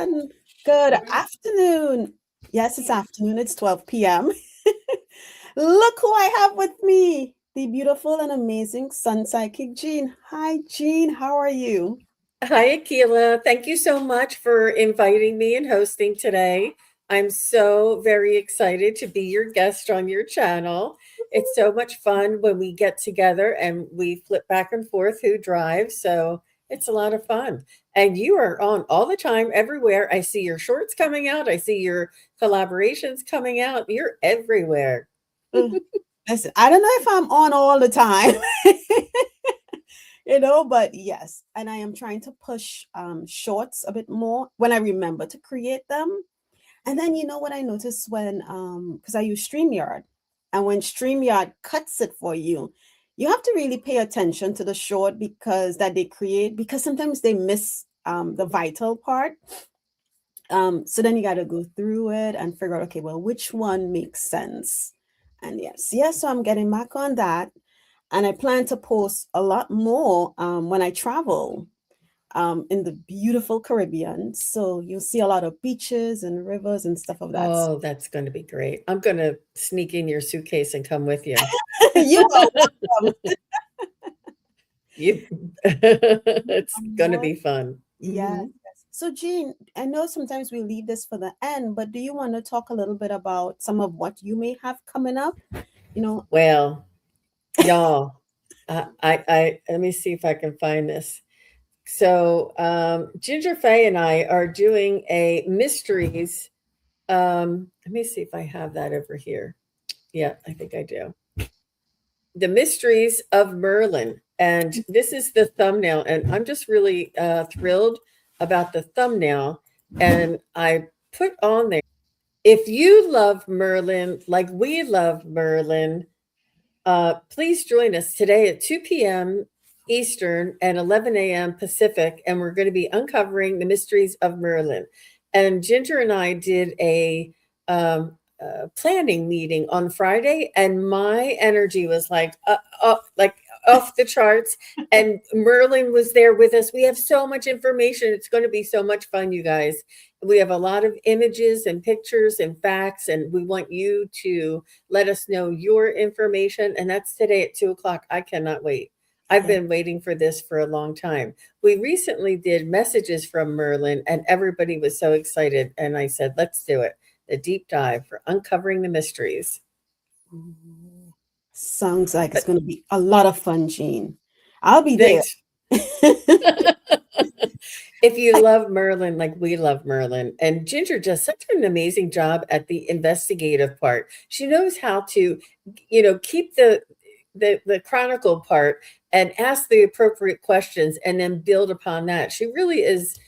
everyone. Good afternoon. Yes, it's afternoon. It's 12 p.m. Look who I have with me, the beautiful and amazing SunPsychic Jean. Hi, Jean. How are you? Hi, Akela. Thank you so much for inviting me and hosting today. I'm so very excited to be your guest on your channel. It's so much fun when we get together and we flip back and forth who drives. So it's a lot of fun. And you are on all the time, everywhere. I see your shorts coming out, I see your collaborations coming out. You're everywhere. Uh, Listen, I don't know if I'm on all the time, but yes, and I am trying to push shorts a bit more when I remember to create them. And then you know what I noticed when because I use StreamYard, and when StreamYard cuts it for you, you have to really pay attention to the short because that they create because sometimes they miss the vital part. So then you got to go through it and figure out, okay, well, which one makes sense? And yes, so I'm getting back on that, and I plan to post a lot more when I travel in the beautiful Caribbean. So you'll see a lot of beaches and rivers and stuff of that. Oh, that's going to be great. I'm going to sneak in your suitcase and come with you. You are welcome. You it's gonna More. be fun. Yes. So, Jean, I know sometimes we leave this for the end, but do you want to talk a little bit about some of what you may have coming up? You know, Well, y'all, I let me see if I can find this. So, Ginger Faye and I are doing a mysteries. Let me see if I have that over here. Yeah, I think I do. The Mysteries of Merlin. And this is the thumbnail. And I'm just really thrilled about the thumbnail. And I put on there, if you love Merlin like we love Merlin, please join us today at 2 p.m. Eastern and 11 a.m. Pacific. And we're going to be uncovering the mysteries of Merlin. And Ginger and I did a planning meeting on Friday, and my energy was like off the charts. And Merlin was there with us. We have so much information. It's going to be so much fun, you guys. We have a lot of images and pictures and facts, and we want you to let us know your information. And that's today at 2 o'clock. I cannot wait. I've yeah. been waiting for this for a long time. We recently did messages from Merlin, and everybody was so excited. And I said, let's do it. The deep dive for uncovering the mysteries. Ooh, sounds like it's But going to be a lot of fun, Jean. I'll be there. thanks. If you love Merlin like we love Merlin, and Ginger does such an amazing job at the investigative part. She knows how to, keep the chronicle part and ask the appropriate questions and then build upon that. She really is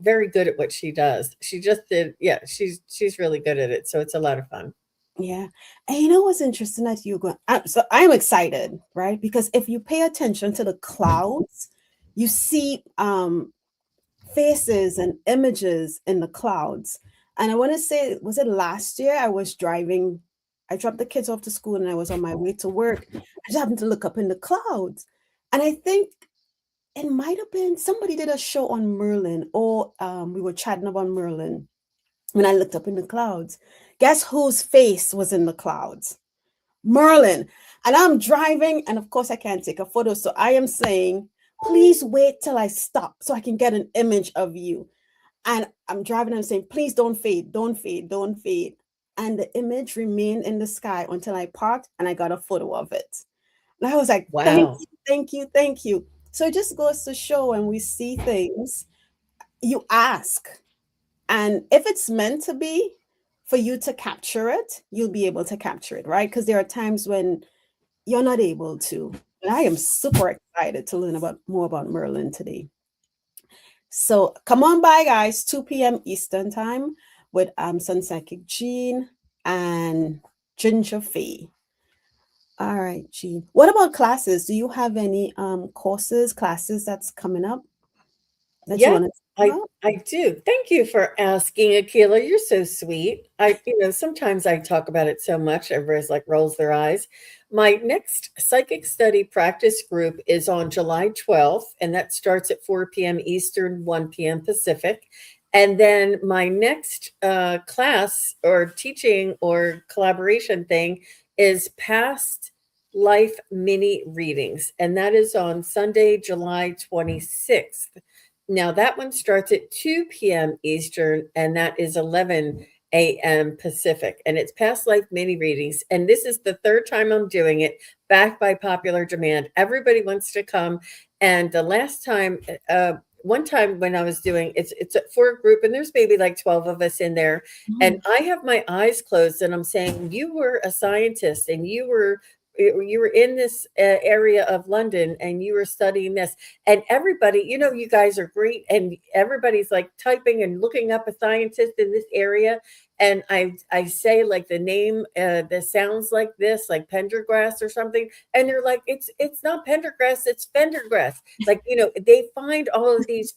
very good at what she does. She just did, yeah, she's really good at it. So it's a lot of fun. Yeah. And you know what's interesting that you go, so I'm excited, right? Because if you pay attention to the clouds, you see faces and images in the clouds. And I want to say, was it last year? I was driving, I dropped the kids off to school and I was on my way to work. I just happened to look up in the clouds. And I think it might have been somebody did a show on Merlin, or we were chatting about Merlin when I looked up in the clouds. Guess whose face was in the clouds? Merlin. And I'm driving, and of course, I can't take a photo. So I am saying, please wait till I stop so I can get an image of you. And I'm driving, I'm saying, please don't fade, don't fade, don't fade. And the image remained in the sky until I parked and I got a photo of it. And I was like, thank Wow. you, thank you, thank you. So it just goes to show when we see things, you ask. And if it's meant to be for you to capture it, you'll be able to capture it, right? Because there are times when you're not able to. And I am super excited to learn about more about Merlin today. So come on by, guys, 2 p.m. Eastern time with SunPsychic Jean and Ginger Fee. All right, Jean. What about classes? Do you have any classes that's coming up that you Yeah, want to talk I about? I do. Thank you for asking, Akela. You're so sweet. Sometimes I talk about it so much, everybody's like rolls their eyes. My next psychic study practice group is on July 12th, and that starts at 4 p.m. Eastern, 1 p.m. Pacific. And then my next class or teaching or collaboration thing is past life mini readings. And that is on Sunday, July 26th. Now, that one starts at 2 p.m. Eastern, and that is 11 a.m. Pacific. And it's past life mini readings. And this is the third time I'm doing it, backed by popular demand. Everybody wants to come. And the last time, one time when I was doing it's for a group, and there's maybe like 12 of us in there, and Mm. I have my eyes closed and I'm saying, you were a scientist and you were in this area of London and you were studying this, and everybody, you guys are great, and everybody's like typing and looking up a scientist in this area, and I say like the name that sounds like this, like pendergrass or something, and they're like, it's not pendergrass, it's fendergrass. Like, they find all of these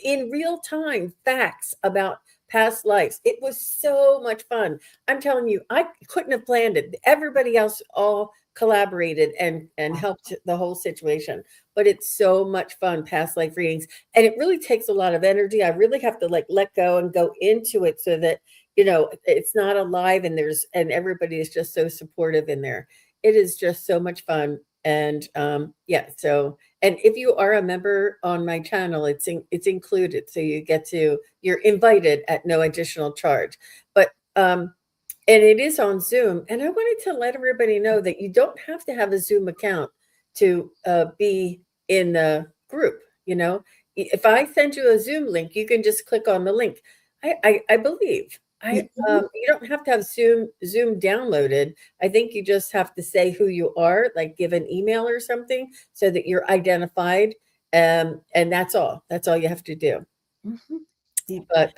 in real time facts about past lives. It was so much fun. I'm telling you, I couldn't have planned it. Everybody else all collaborated and helped the whole situation. But it's so much fun, past life readings. And it really takes a lot of energy. I really have to like let go and go into it so that it's not alive, and everybody is just so supportive in there. It is just so much fun. And yeah, so, and if you are a member on my channel, it's included, so you're invited at no additional charge. But and it is on Zoom, and I wanted to let everybody know that you don't have to have a Zoom account to be in the group. If I send you a Zoom link, you can just click on the link. I believe Yeah. you don't have to have Zoom downloaded. I think you just have to say who you are, like give an email or something, so that you're identified. And that's all you have to do. Mhm. Yeah. But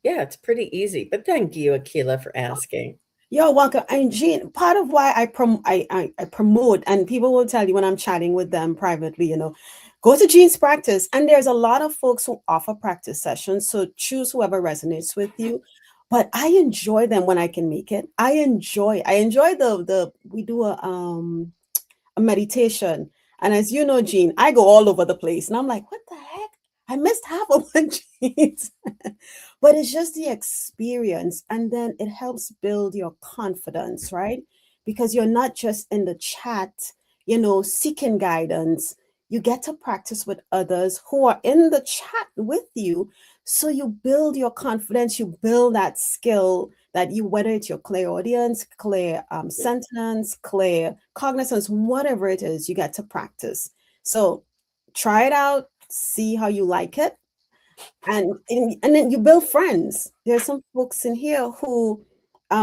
yeah, it's pretty easy. But thank you, Akela, for asking. You're welcome. And Jean, part of why I promote, and people will tell you when I'm chatting with them privately, go to Jean's practice. And there's a lot of folks who offer practice sessions. So choose whoever resonates with you. But I enjoy them when I can make it. I enjoy the we do a meditation. And as you know, Jean, I go all over the place. And I'm like, what the heck? I missed half of what Jean's. But it's just the experience. And then it helps build your confidence, right? Because you're not just in the chat, seeking guidance. You get to practice with others who are in the chat with you. So you build your confidence, you build that skill that you, whether it's your clairaudience, clear sentence, clear cognizance, whatever it is, you get to practice. So try it out, see how you like it, and then you build friends. There's some folks in here who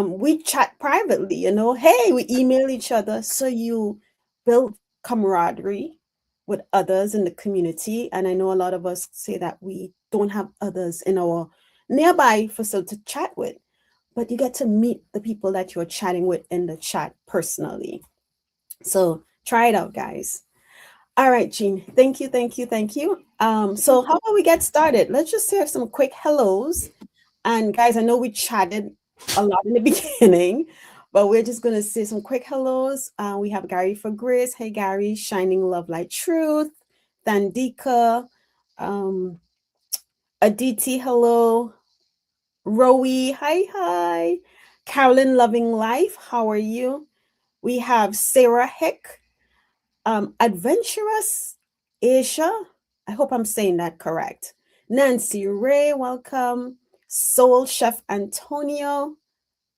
we chat privately, hey, we email each other, so you build camaraderie with others in the community. And I know a lot of us say that we don't have others in our nearby facility to chat with, but you get to meet the people that you're chatting with in the chat personally. So try it out, guys. All right, Jean. Thank you, thank you, thank you. So how about we get started? Let's just say some quick hellos. And guys, I know we chatted a lot in the beginning, but we're just gonna say some quick hellos. We have Gary for Grace. Hey Gary, shining love like truth. Thandika, um, Aditi, hello. Rowie, hi, hi. Carolyn, loving life. How are you? We have Sarah Hick, Adventurous Asia. I hope I'm saying that correct. Nancy Ray, welcome. Soul Chef Antonia,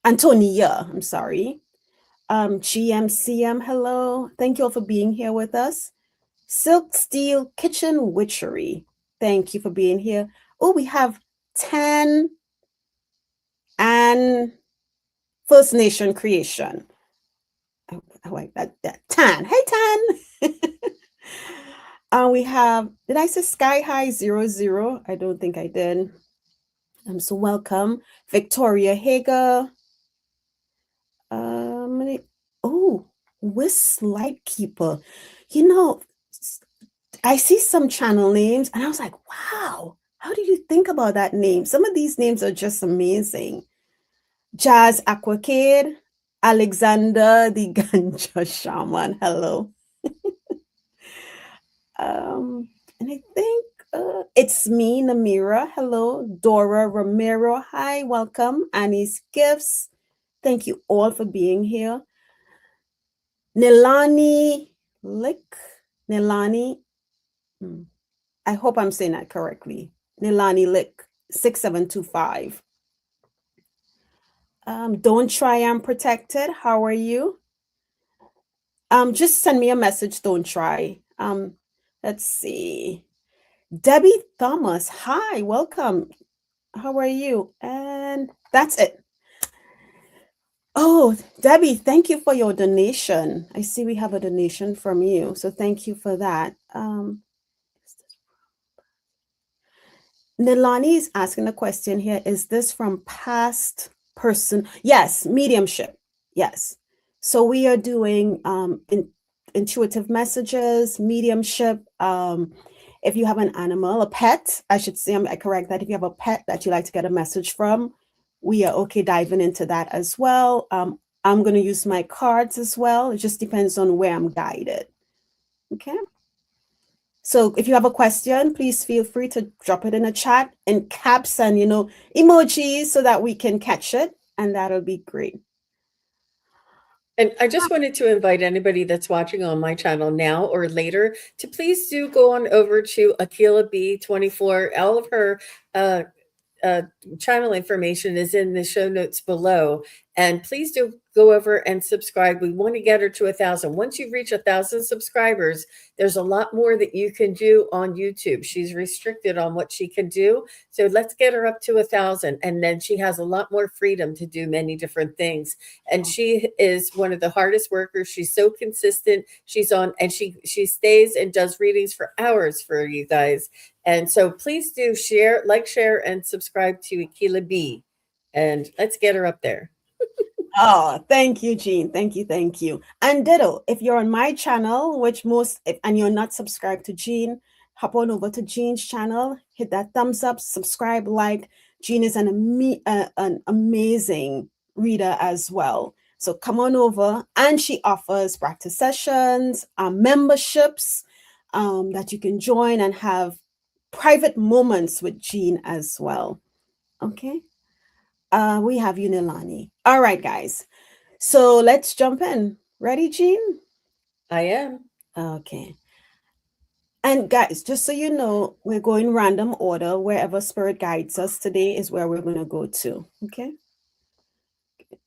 I'm sorry. GMCM, hello. Thank you all for being here with us. Silk Steel Kitchen Witchery, thank you for being here. Oh, we have Tan and First Nation Creation. I like that. Tan. Hey, Tan. We have, did I say Sky High 00? I don't think I did. So welcome. Victoria Hager. Oh, Wiss Lightkeeper. You know, I see some channel names and I was like, wow, how did you think about that name? Some of these names are just amazing. Jazz Aquacade, Alexander the Ganja Shaman. Hello. And I think It's me, Namira. Hello. Dora Romero. Hi, welcome. Annie's Gifts. Thank you all for being here. Nilani Lick. Nilani. I hope I'm saying that correctly. Nilani Lick, 6725. Don't try, I'm protected. How are you? Just send me a message. Don't try. Let's see. Debbie Thomas. Hi, welcome. How are you? And that's it. Oh, Debbie, thank you for your donation. I see we have a donation from you. So thank you for that. Nilani is asking a question here. Is this from past person? Yes, mediumship. Yes. So we are doing intuitive messages, mediumship. If you have an animal, a pet, I should say, I correct that. If you have a pet that you like to get a message from, we are okay diving into that as well. I'm going to use my cards as well. It just depends on where I'm guided. Okay. So if you have a question, please feel free to drop it in the chat in caps and, emojis so that we can catch it. And that'll be great. And I just wanted to invite anybody that's watching on my channel now or later to please do go on over to Akela-B 24. All of her channel information is in the show notes below. And please do go over and subscribe. We want to get her to 1,000. Once you reach 1,000 subscribers, there's a lot more that you can do on YouTube. She's restricted on what she can do. So let's get her up to 1,000. And then she has a lot more freedom to do many different things. And she is one of the hardest workers. She's so consistent. She's on, and she stays and does readings for hours for you guys. And so please do share, share, and subscribe to Akela-B. And let's get her up there. Oh, thank you, Jean. Thank you. Thank you. And ditto, if you're on my channel, and you're not subscribed to Jean, hop on over to Jean's channel, hit that thumbs up, subscribe, like. Jean is an amazing reader as well. So come on over, and she offers practice sessions, memberships that you can join and have private moments with Jean as well. Okay. We have you, Nilani. All right, guys. So let's jump in. Ready, Jean? I am. Okay. And guys, just so you know, we're going random order. Wherever spirit guides us today is where we're going to go to. Okay.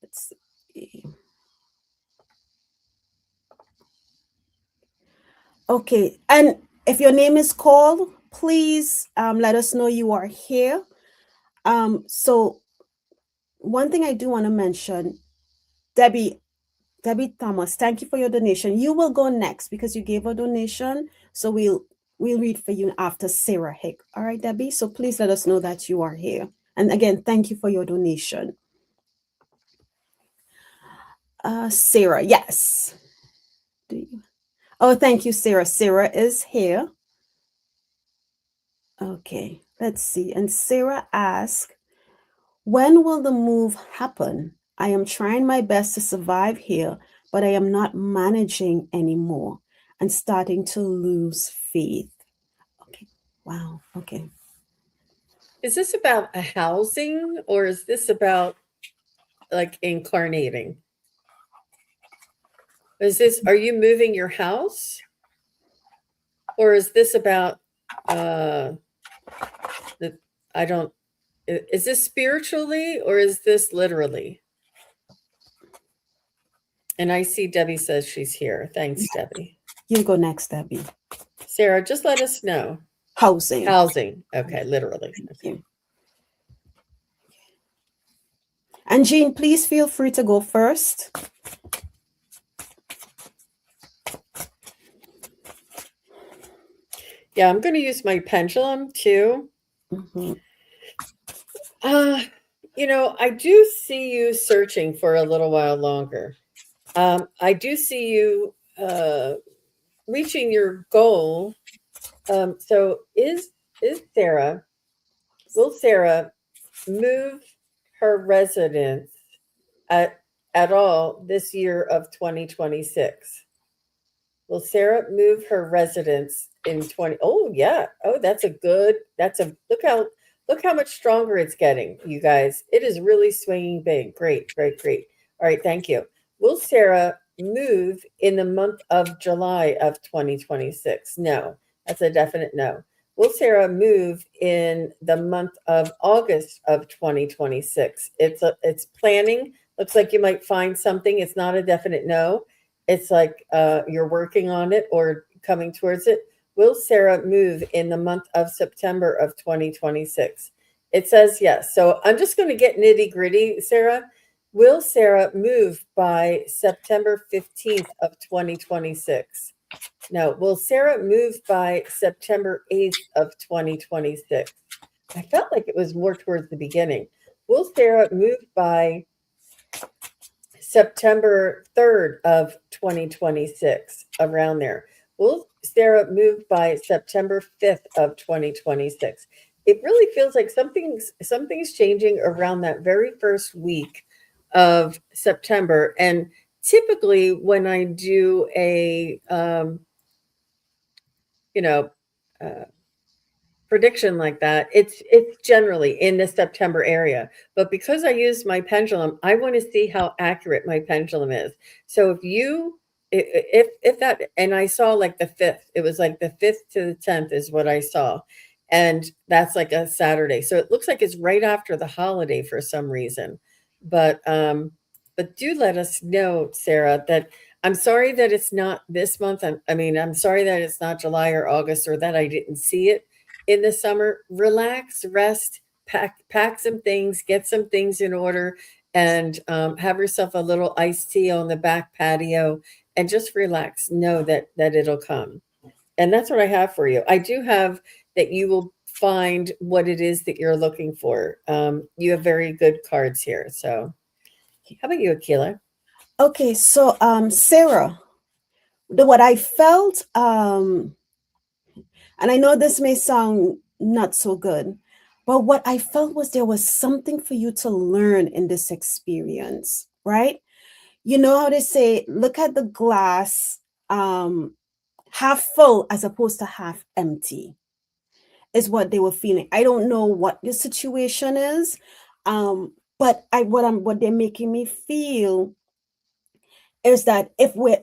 Let's see. Okay. And if your name is called, please let us know you are here. So one thing I do want to mention, Debbie Thomas, thank you for your donation. You will go next because you gave a donation. So we'll read for you after Sarah Hick. All right, Debbie. So please let us know that you are here. And again, thank you for your donation. Sarah, yes. Oh, thank you, Sarah. Sarah is here. Okay, let's see. And Sarah asked, when will the move happen? I am trying my best to survive here, but I am not managing anymore and starting to lose faith. Okay. Wow. Okay. Is this about a housing, or is this about incarnating? Are you moving your house? Or is this about is this spiritually or is this literally? And I see Debbie says she's here. Thanks, Debbie. You go next, Debbie. Sarah, just let us know. Housing. Okay, literally. Okay. And Jean, please feel free to go first. Yeah, I'm going to use my pendulum too. Mm-hmm. I do see you searching for a little while longer. I do see you reaching your goal. So will Sarah move her residence at all this year of 2026? Will Sarah move her residence in 20. Oh yeah. Oh, that's a look how much stronger it's getting, you guys. It is really swinging big. Great, great, great. All right, thank you. Will Sarah move in the month of July of 2026? No, that's a definite no. Will Sarah move in the month of August of 2026? It's planning. Looks like you might find something. It's not a definite no. It's like you're working on it or coming towards it. Will Sarah move in the month of September of 2026? It says yes. So I'm just going to get nitty gritty, Sarah. Will Sarah move by September 15th of 2026? No. Will Sarah move by September 8th of 2026? I felt like it was more towards the beginning. Will Sarah move by September 3rd of 2026, around there? Will Sarah move by September 5th of 2026? It really feels like something's changing around that very first week of September. And typically when I do a you know, uh, prediction like that, it's generally in the September area. But because I use my pendulum, I want to see how accurate my pendulum is. So if that, and I saw like the 5th, it was like the 5th to the 10th is what I saw. And that's like a Saturday. So it looks like it's right after the holiday for some reason. But but do let us know, Sarah, that I'm sorry that it's not this month. I'm sorry that it's not July or August, or that I didn't see it in the summer. Relax, rest, pack some things, get some things in order, and have yourself a little iced tea on the back patio, and just relax. Know that it'll come, and that's what I have for you. I do have that you will find what it is that you're looking for. You have very good cards here. So, how about you, Akela? Okay, so Sarah, what I felt, and I know this may sound not so good, but what I felt was there was something for you to learn in this experience, right? You know how they say, look at the glass half full as opposed to half empty, is what they were feeling. I don't know what the situation is, but what they're making me feel is that if we're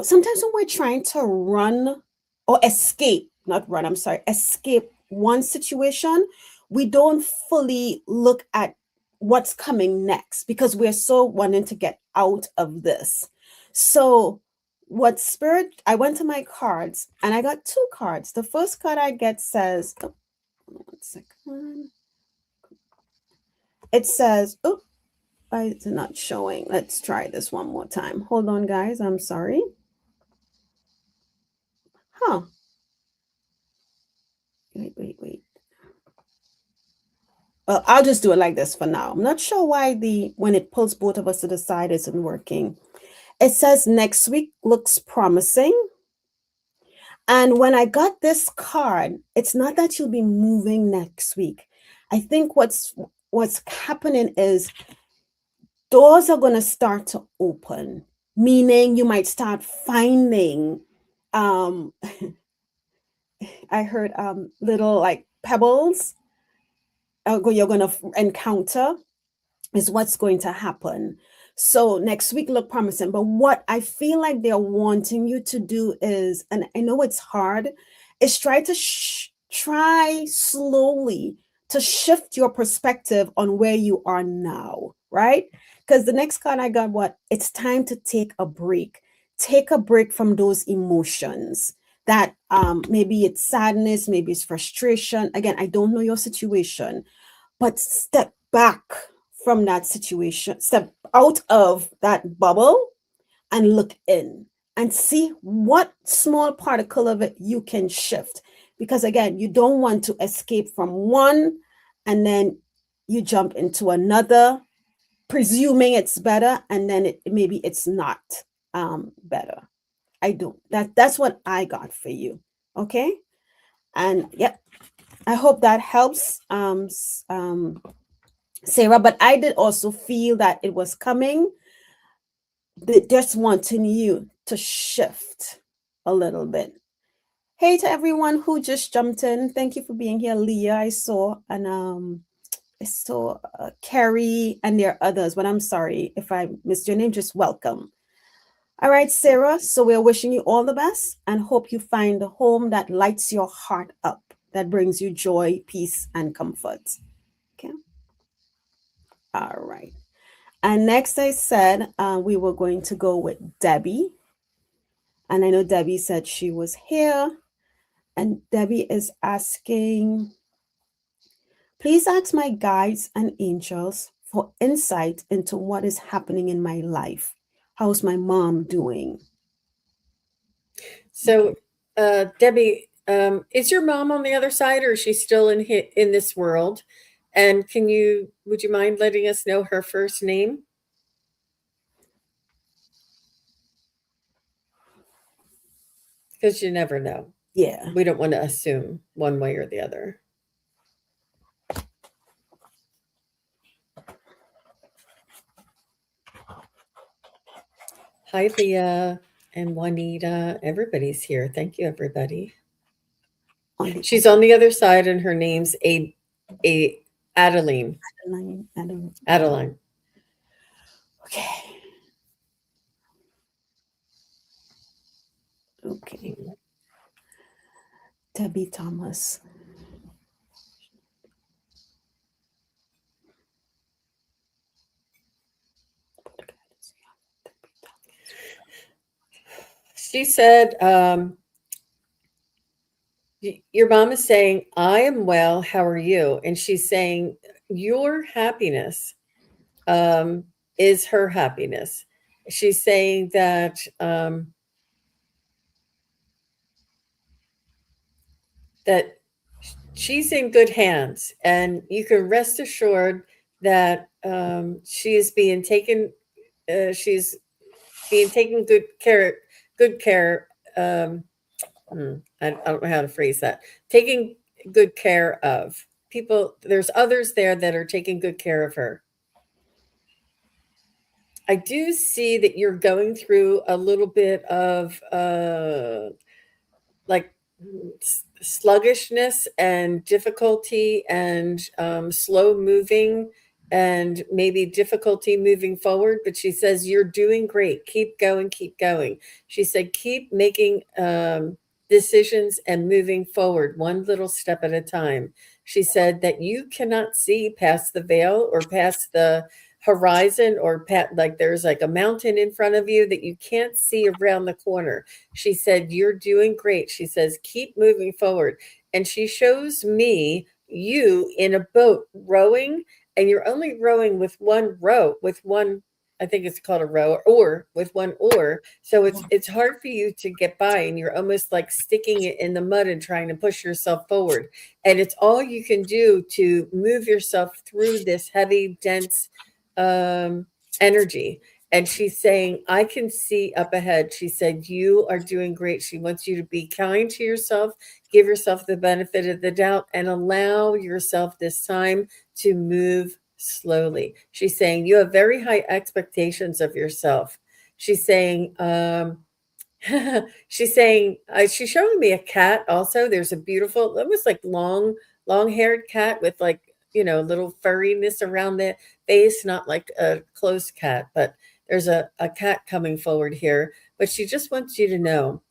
sometimes when we're trying to run or escape, not run, I'm sorry, escape one situation, we don't fully look at what's coming next because we're so wanting to get out of this. So, what spirit, I went to my cards and I got two cards. The first card I get says, oh, 1 second. It says, oh, why is it not showing? Let's try this one more time. Hold on, guys. I'm sorry. Huh. Wait. Well, I'll just do it like this for now. I'm not sure why when it pulls both of us to the side isn't working. It says next week looks promising. And when I got this card, it's not that you'll be moving next week. I think what's happening is doors are going to start to open, meaning you might start finding I heard little like pebbles you're going to encounter is what's going to happen. So next week look promising, but what I feel like they're wanting you to do is, and I know it's hard, is try to try slowly to shift your perspective on where you are now, right? Because the next card I got, what? It's time to take a break. Take a break from those emotions that maybe it's sadness, maybe it's frustration. Again, I don't know your situation, but step back from that situation, step out of that bubble and look in and see what small particle of it you can shift. Because again, you don't want to escape from one and then you jump into another, presuming it's better, and then maybe it's not better. I do. That's what I got for you. Okay. And yep, I hope that helps. Sarah, but I did also feel that it was coming, just wanting you to shift a little bit. Hey to everyone who just jumped in. Thank you for being here, Leah. I saw and I saw Carrie and there are others, but I'm sorry if I missed your name. Just welcome. All right, Sarah. So we're wishing you all the best and hope you find a home that lights your heart up, that brings you joy, peace, and comfort. Okay. All right. And next, I said we were going to go with Debbie. And I know Debbie said she was here. And Debbie is asking, please ask my guides and angels for insight into what is happening in my life. How's my mom doing? So, Debbie, is your mom on the other side, or is she still in this world? And would you mind letting us know her first name? Because you never know. Yeah. We don't want to assume one way or the other. Hi, Leah and Juanita. Everybody's here. Thank you, everybody. She's on the other side, and her name's a Adeline. Adeline. Okay. Okay. Debbie Thomas. She said, your mom is saying, I am well. How are you? And she's saying, your happiness is her happiness. She's saying that that she's in good hands, and you can rest assured that she is being taken. She's being taken Good care. I don't know how to phrase that. Taking good care of people. There's others there that are taking good care of her. I do see that you're going through a little bit of like sluggishness and difficulty and slow moving and maybe difficulty moving forward. But she says, you're doing great. Keep going, keep going. She said, keep making decisions and moving forward one little step at a time. She said that you cannot see past the veil or past the horizon or like there's like a mountain in front of you that you can't see around the corner. She said, you're doing great. She says, keep moving forward. And she shows me you in a boat rowing, and you're only rowing with one row, with one, I think it's called a row, or with one oar. So it's hard for you to get by, and you're almost like sticking it in the mud and trying to push yourself forward. And it's all you can do to move yourself through this heavy, dense energy. And she's saying, I can see up ahead. She said, you are doing great. She wants you to be kind to yourself, give yourself the benefit of the doubt, and allow yourself this time to move slowly. She's saying, you have very high expectations of yourself. She's saying, she's saying, she's showing me a cat also. There's a beautiful, almost like long haired cat with like, little furriness around the face, not like a close cat, but there's a cat coming forward here. But she just wants you to know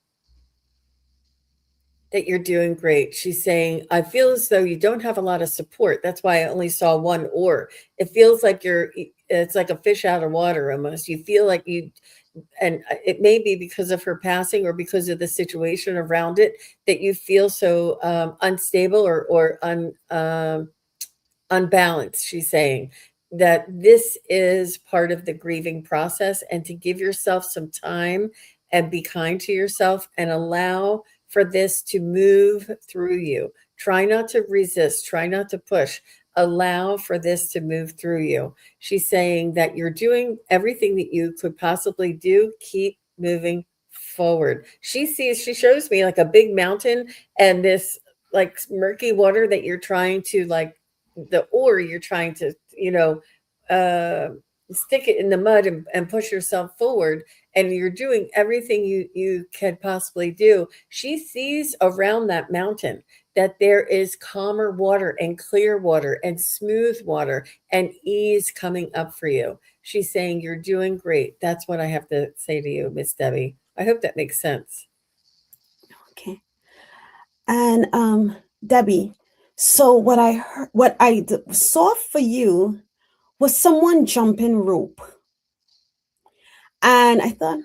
that you're doing great. She's saying, I feel as though you don't have a lot of support. That's why I only saw one oar. It feels like it's like a fish out of water almost. You feel like and it may be because of her passing or because of the situation around it that you feel so unstable or unbalanced. She's saying that this is part of the grieving process, and to give yourself some time and be kind to yourself and allow for this to move through you. Try not to resist, try not to push. Allow for this to move through you. She's saying that you're doing everything that you could possibly do. Keep moving forward. She shows me like a big mountain and this like murky water that you're trying to like you're trying to uh stick it in the mud and push yourself forward. and you're doing everything you can possibly do. She sees around that mountain that there is calmer water and clear water and smooth water and ease coming up for you. She's saying you're doing great. That's what I have to say to you, Miss Debbie. I hope that makes sense. Okay. And Debbie, so what I saw for you was someone jumping rope. And I thought,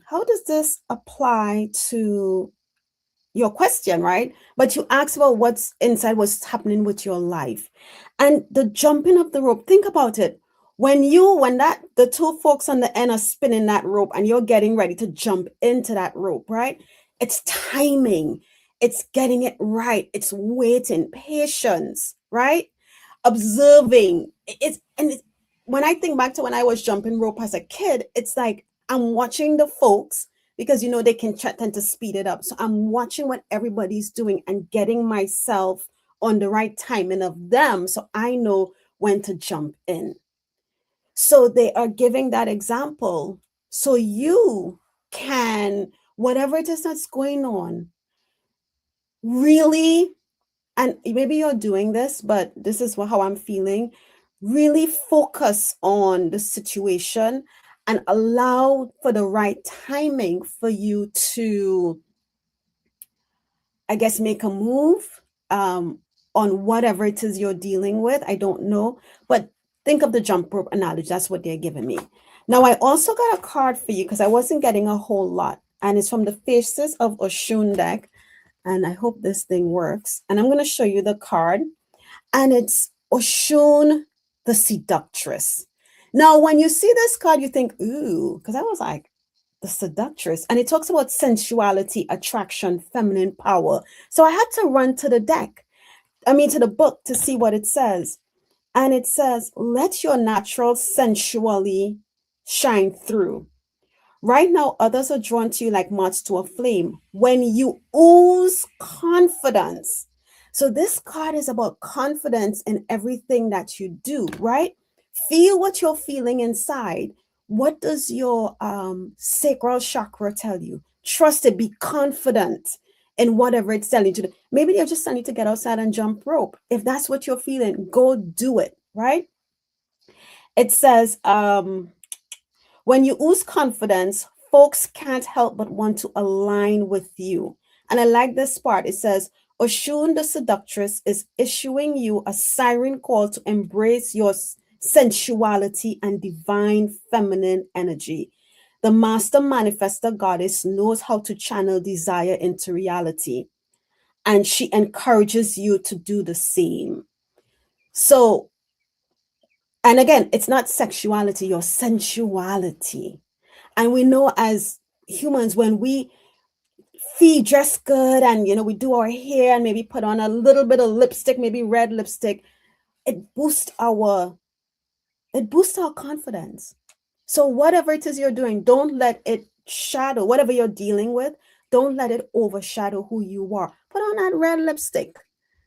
how does this apply to your question, right? But you asked about what's inside, what's happening with your life. And the jumping of the rope, think about it. When the two folks on the end are spinning that rope and you're getting ready to jump into that rope, right? It's timing. It's getting it right. It's waiting, patience, right? Observing. When I think back to when I was jumping rope as a kid, it's like I'm watching the folks because they can tend to speed it up. So I'm watching what everybody's doing and getting myself on the right timing of them so I know when to jump in. So they are giving that example so you can, whatever it is that's going on, really, and maybe you're doing this, but this is how I'm feeling, really focus on the situation and allow for the right timing for you to, I guess, make a move on whatever it is you're dealing with. I don't know, but think of the jump rope analogy. That's what they're giving me. Now, I also got a card for you because I wasn't getting a whole lot, and it's from the Faces of Oshun deck, and I hope this thing works. And I'm going to show you the card, and it's Oshun, the Seductress. Now, when you see this card, you think, ooh, because I was like, the seductress, and it talks about sensuality, attraction, feminine power. So I had to run to the to the book to see what it says. And it says, let your natural sensuality shine through. Right now, others are drawn to you like moths to a flame when you ooze confidence. So this card is about confidence in everything that you do, right? Feel what you're feeling inside. What does your sacral chakra tell you? Trust it, be confident in whatever it's telling you to do. Maybe they're just telling you to get outside and jump rope. If that's what you're feeling, go do it, right? It says, when you ooze confidence, folks can't help but want to align with you. And I like this part. It says, Oshun the Seductress is issuing you a siren call to embrace your sensuality and divine feminine energy. The master manifester goddess knows how to channel desire into reality, and she encourages you to do the same. So, and again, it's not sexuality, your sensuality. And we know as humans, when we dress good and we do our hair and maybe put on a little bit of lipstick, maybe red lipstick, it boosts our confidence. So whatever it is you're doing, don't let it shadow whatever you're dealing with. Don't let it overshadow who you are. Put on that red lipstick.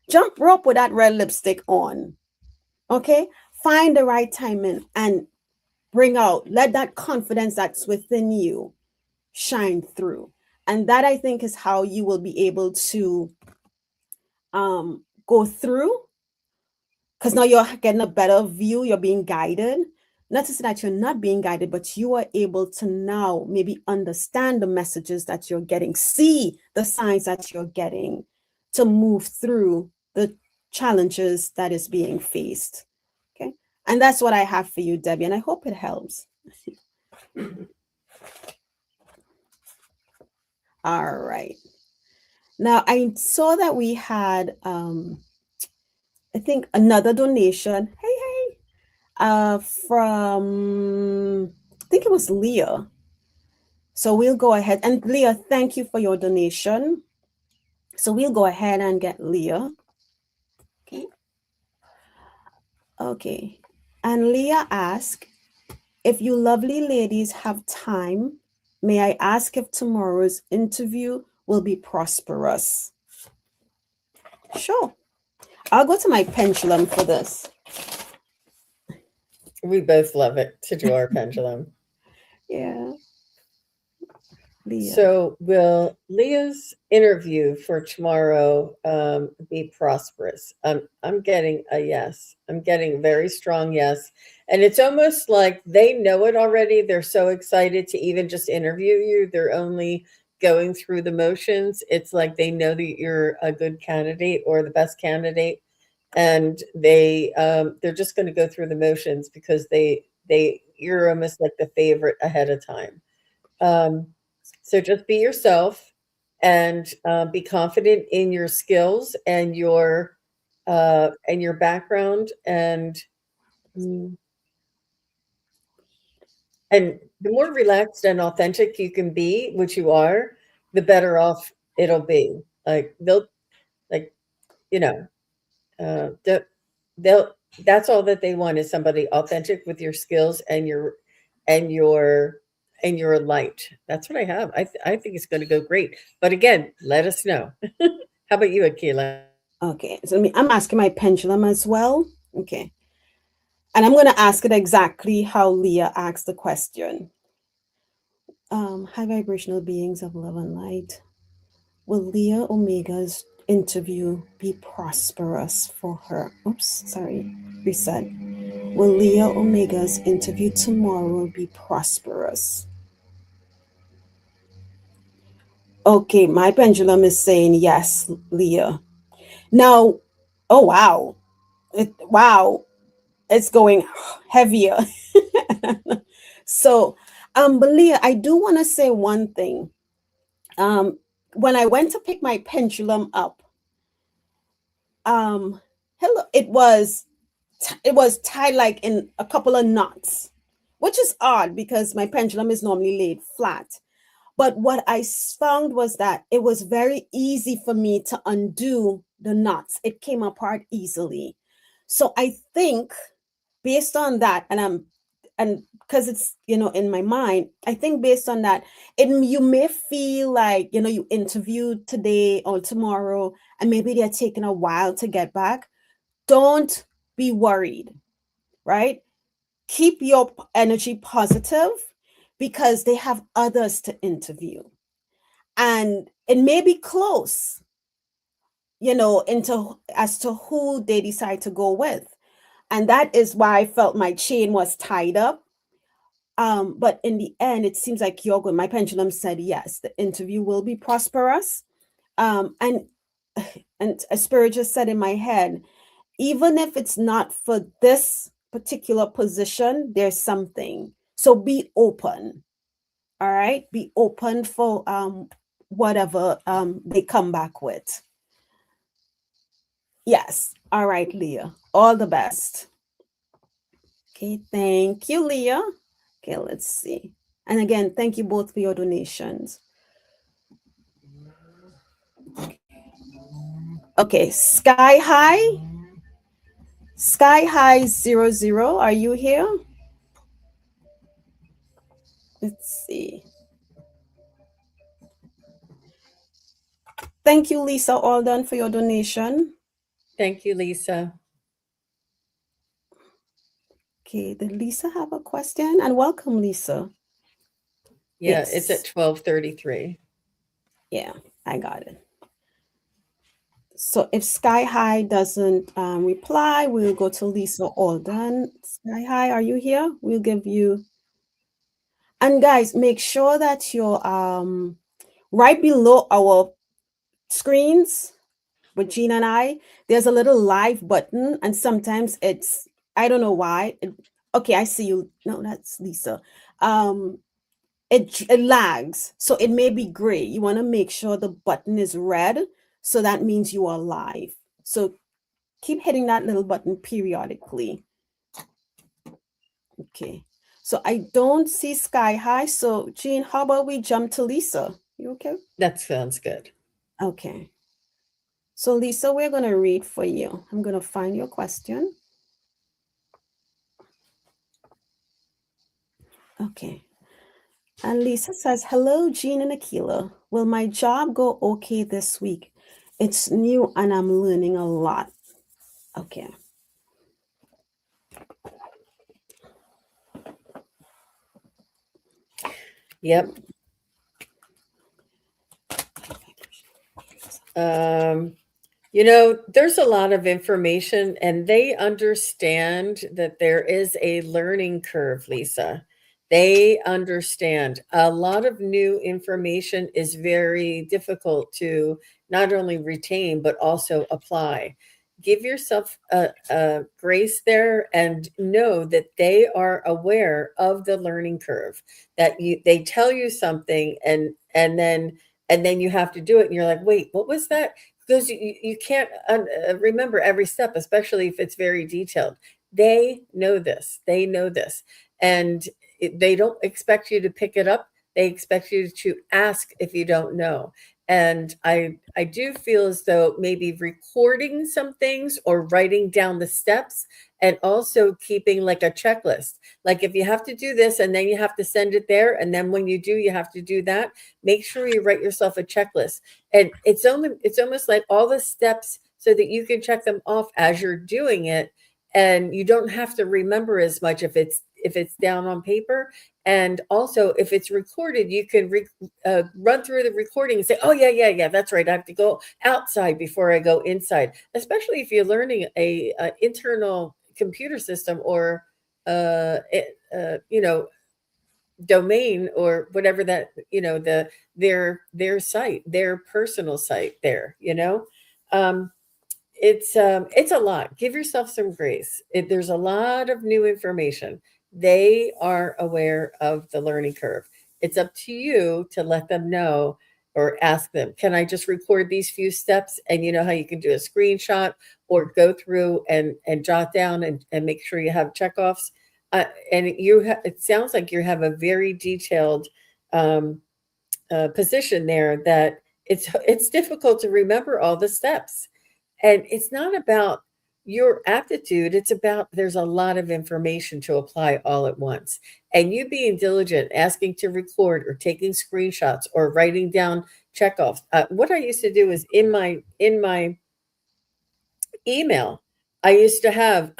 Jump rope with that red lipstick on. Okay? Find the right timing and let that confidence that's within you shine through. And that, I think, is how you will be able to go through, because now you're getting a better view, you're being guided. Not to say that you're not being guided, but you are able to now maybe understand the messages that you're getting, see the signs that you're getting to move through the challenges that is being faced. Okay. And that's what I have for you, Debbie, and I hope it helps. All right. Now, I saw that we had, I think, another donation. Hey, from, I think it was Leah. So we'll go ahead. And Leah, thank you for your donation. So we'll go ahead and get Leah. Okay. Okay. And Leah asked, if you lovely ladies have time, may I ask if tomorrow's interview will be prosperous? Sure. I'll go to my pendulum for this. We both love it to do our pendulum. Yeah. Leah. So, will Leah's interview for tomorrow be prosperous? I'm getting a yes. I'm getting a very strong yes. And it's almost like they know it already. They're so excited to even just interview you. They're only going through the motions. It's like they know that you're a good candidate or the best candidate, and they're just going to go through the motions because you're almost like the favorite ahead of time. Um, so just be yourself and be confident in your skills and your background, mm, and the more relaxed and authentic you can be, which you are, the better off it'll be. Like like you know they'll that's all that they want is somebody authentic with your skills and your and your light. That's what I have. I think it's going to go great. But again, let us know. How about you, Akela? Okay, so I'm asking my pendulum as well. Okay, and I'm going to ask it exactly how Leah asked the question. High vibrational beings of love and light. Will Leah Omega's interview be prosperous for her? Oops, sorry, reset. Will Leah Omega's interview tomorrow be prosperous? Okay, my pendulum is saying yes, Leah. Now, oh wow, wow, it's going heavier. So, but Leah, I do want to say one thing. Um, when I went to pick my pendulum up, um, hello, it was tied like in a couple of knots, which is odd because my pendulum is normally laid flat. But what I found was that it was very easy for me to undo the knots. It came apart easily. So I think based on that, and because it's in my mind, I think based on that, you may feel like you interviewed today or tomorrow, and maybe they're taking a while to get back. Don't be worried, right? Keep your energy positive because they have others to interview, and it may be close, into as to who they decide to go with. And that is why I felt my chain was tied up. But in the end, it seems like you're going. My pendulum said yes, the interview will be prosperous. And and a spirit just said in my head, even if it's not for this particular position, there's something. So be open. All right, be open for whatever they come back with. Yes. All right, Leah. All the best. Okay, thank you, Leah. Okay, let's see. And again, thank you both for your donations. Okay, Sky High. Sky High 00. Are you here? Let's see. Thank you, Lisa Alden, for your donation. Thank you, Lisa. Okay, did Lisa have a question? And welcome, Lisa. Yeah, it's at Yes. 12:33. Yeah, I got it. So if Sky High doesn't reply, we'll go to Lisa Alden. Sky High, are you here? We'll give you. And guys, make sure that you're right below our screens with Jean and I. There's a little live button, and sometimes I don't know why. Okay, I see you. No, that's Lisa. Um, it lags, so it may be gray. You want to make sure the button is red, so that means you are live. So keep hitting that little button periodically. Okay. So I don't see Sky High. So Jean, how about we jump to Lisa? You okay? That sounds good. Okay. So Lisa, we're gonna read for you. I'm gonna find your question. Okay. And Lisa says, hello, Jean and Akela. Will my job go okay this week? It's new and I'm learning a lot. Okay. Yep. Um, there's a lot of information, and they understand that there is a learning curve, Lisa. They understand a lot of new information is very difficult to not only retain, but also apply. Give yourself a grace there and know that they are aware of the learning curve, that they tell you something, and then you have to do it, and you're like, wait, what was that? Because you can't remember every step, especially if it's very detailed. They know this. They know this. And they don't expect you to pick it up. They expect you to ask if you don't know. And I do feel as though maybe recording some things or writing down the steps, and also keeping like a checklist. Like if you have to do this and then you have to send it there, and then when you do, you have to do that. Make sure you write yourself a checklist, and it's almost like all the steps so that you can check them off as you're doing it, and you don't have to remember as much if it's down on paper. And also if it's recorded, you can run through the recording and say, oh yeah, yeah, yeah, that's right, I have to go outside before I go inside, especially if you're learning a internal computer system, or you know, domain, or whatever, that their site, their personal site there, um it's a lot. Give yourself some grace. There's a lot of new information. They are aware of the learning curve. It's up to you to let them know, or ask them, can I just record these few steps? And you know how you can do a screenshot, or go through and jot down, and make sure you have checkoffs. And it sounds like you have a very detailed um, position there, that it's difficult to remember all the steps. And it's not about your aptitude, it's about there's a lot of information to apply all at once. And you being diligent, asking to record, or taking screenshots, or writing down checkoffs. What I used to do is in my email, I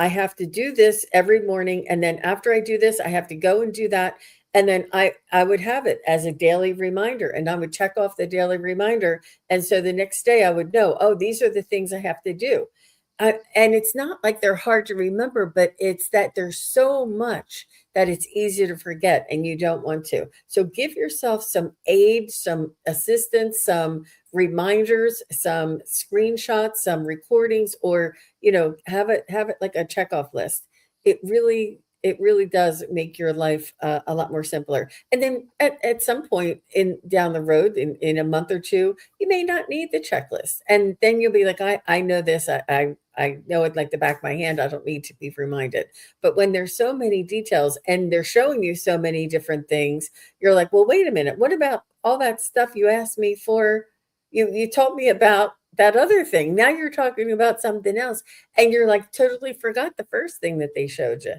have to do this every morning, and then after I do this, I have to go and do that. And then I would have it as a daily reminder, and I would check off the daily reminder. And so the next day I would know, oh, these are the things I have to do. And it's not like they're hard to remember, but it's that there's so much that it's easy to forget, and you don't want to. So give yourself some aid, some assistance, some reminders, some screenshots, some recordings, or have it like a checkoff list. It really does make your life a lot more simpler. And then at some point in down the road, in a month or two, you may not need the checklist, and then you'll be like, I know this, I know it like the back of my hand, I don't need to be reminded. But when there's so many details, and they're showing you so many different things, you're like, well, wait a minute, what about all that stuff you asked me for? You told me about that other thing. Now you're talking about something else, and you're like totally forgot the first thing that they showed you.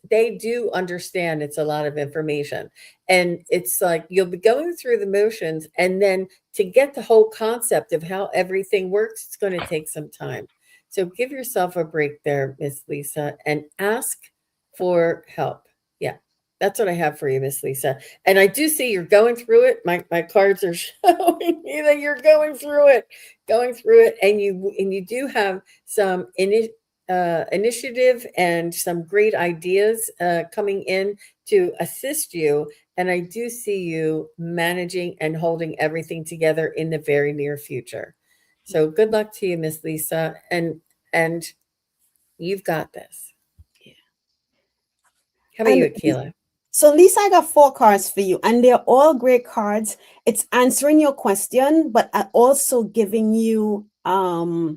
They do understand it's a lot of information. And it's like you'll be going through the motions, and then to get the whole concept of how everything works, it's going to take some time. So give yourself a break there, Miss Lisa, and ask for help. Yeah, that's what I have for you, Miss Lisa. And I do see you're going through it. My cards are showing me that you're going through it, and you do have some initiative and some great ideas coming in to assist you. And I do see you managing and holding everything together in the very near future. So good luck to you, Miss Lisa, and you've got this. Yeah. How about you, And Akela? so, Lisa, I got 4 cards for you, and they're all great cards. It's answering your question, but also giving you, I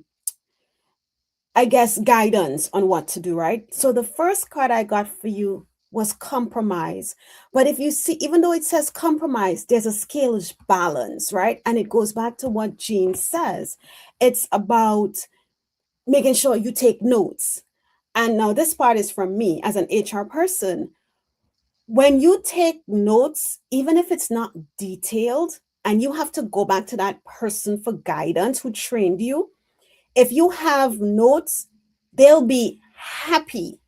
guess, guidance on what to do, right? So, the first card I got for you was compromise. But if you see, even though it says compromise, there's a scale balance, right? And it goes back to what Jean says. It's about making sure you take notes. And now, this part is from me as an HR person. When you take notes, even if it's not detailed, and you have to go back to that person for guidance who trained you, if you have notes, they'll be happy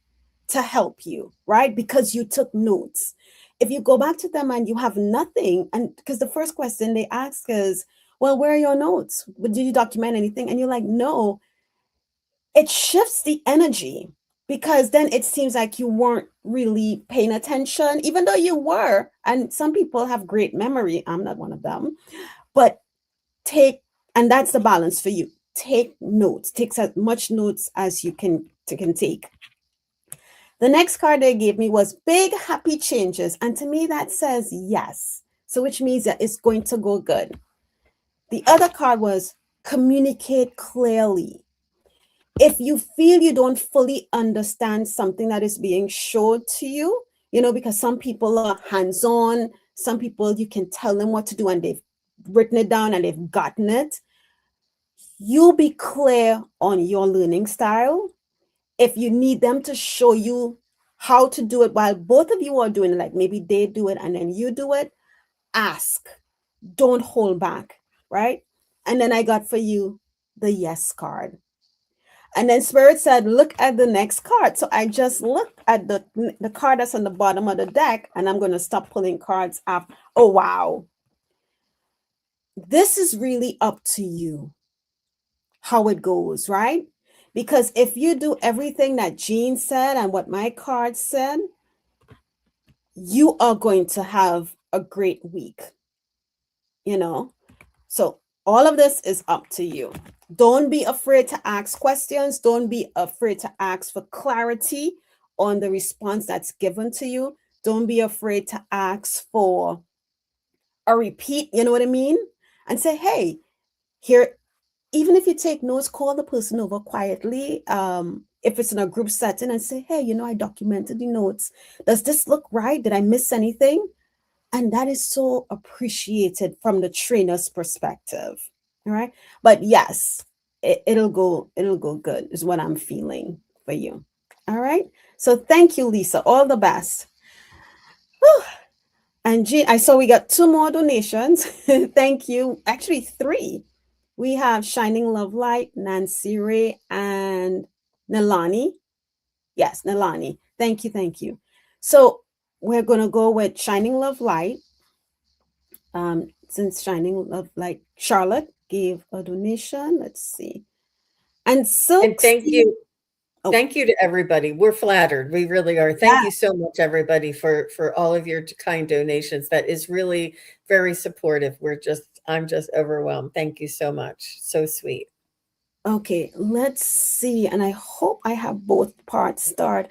to help you, right? Because you took notes. If you go back to them and you have nothing, and because the first question they ask is, well, where are your notes? Did you document anything? And you're like, no. It shifts the energy, because then it seems like you weren't really paying attention, even though you were. And some people have great memory. I'm not one of them. But take, and that's the balance for you. Take notes, take as much notes as you can take. The next card they gave me was big happy changes. And to me, that says yes. So, which means that it's going to go good. The other card was communicate clearly. If you feel you don't fully understand something that is being showed to you, because some people are hands on, some people you can tell them what to do and they've written it down and they've gotten it. You be clear on your learning style. If you need them to show you how to do it while both of you are doing it, like maybe they do it and then you do it, ask. Don't hold back, right? And then I got for you the yes card. And then Spirit said, look at the next card. So I just looked at the card that's on the bottom of the deck, and I'm going to stop pulling cards up. Oh, wow. This is really up to you how it goes, right? Because if you do everything that Jean said and what my card said, you are going to have a great week, So all of this is up to you. Don't be afraid to ask questions. Don't be afraid to ask for clarity on the response that's given to you. Don't be afraid to ask for a repeat, you know what I mean? And say, hey, here, even if you take notes, call the person over quietly. If it's in a group setting, and say, hey, I documented the notes. Does this look right? Did I miss anything? And that is so appreciated from the trainer's perspective. All right. But yes, it'll go good is what I'm feeling for you. All right. So thank you, Lisa. All the best. Whew. And Jean, I saw we got 2 more donations. Thank you. Actually, 3. We have Shining Love Light, Nancy Ray, and Nalani. Yes, Nalani. Thank you. Thank you. So we're going to go with Shining Love Light. Since Shining Love Light, Charlotte gave a donation. Let's see. And And Silk thank Steve. you. Oh, Thank you to everybody. We're flattered. We really are. Thank yeah. you so much, everybody, for all of your kind donations. That is really very supportive. I'm just overwhelmed. Thank you so much. So sweet. Okay, let's see. And I hope I have both parts start.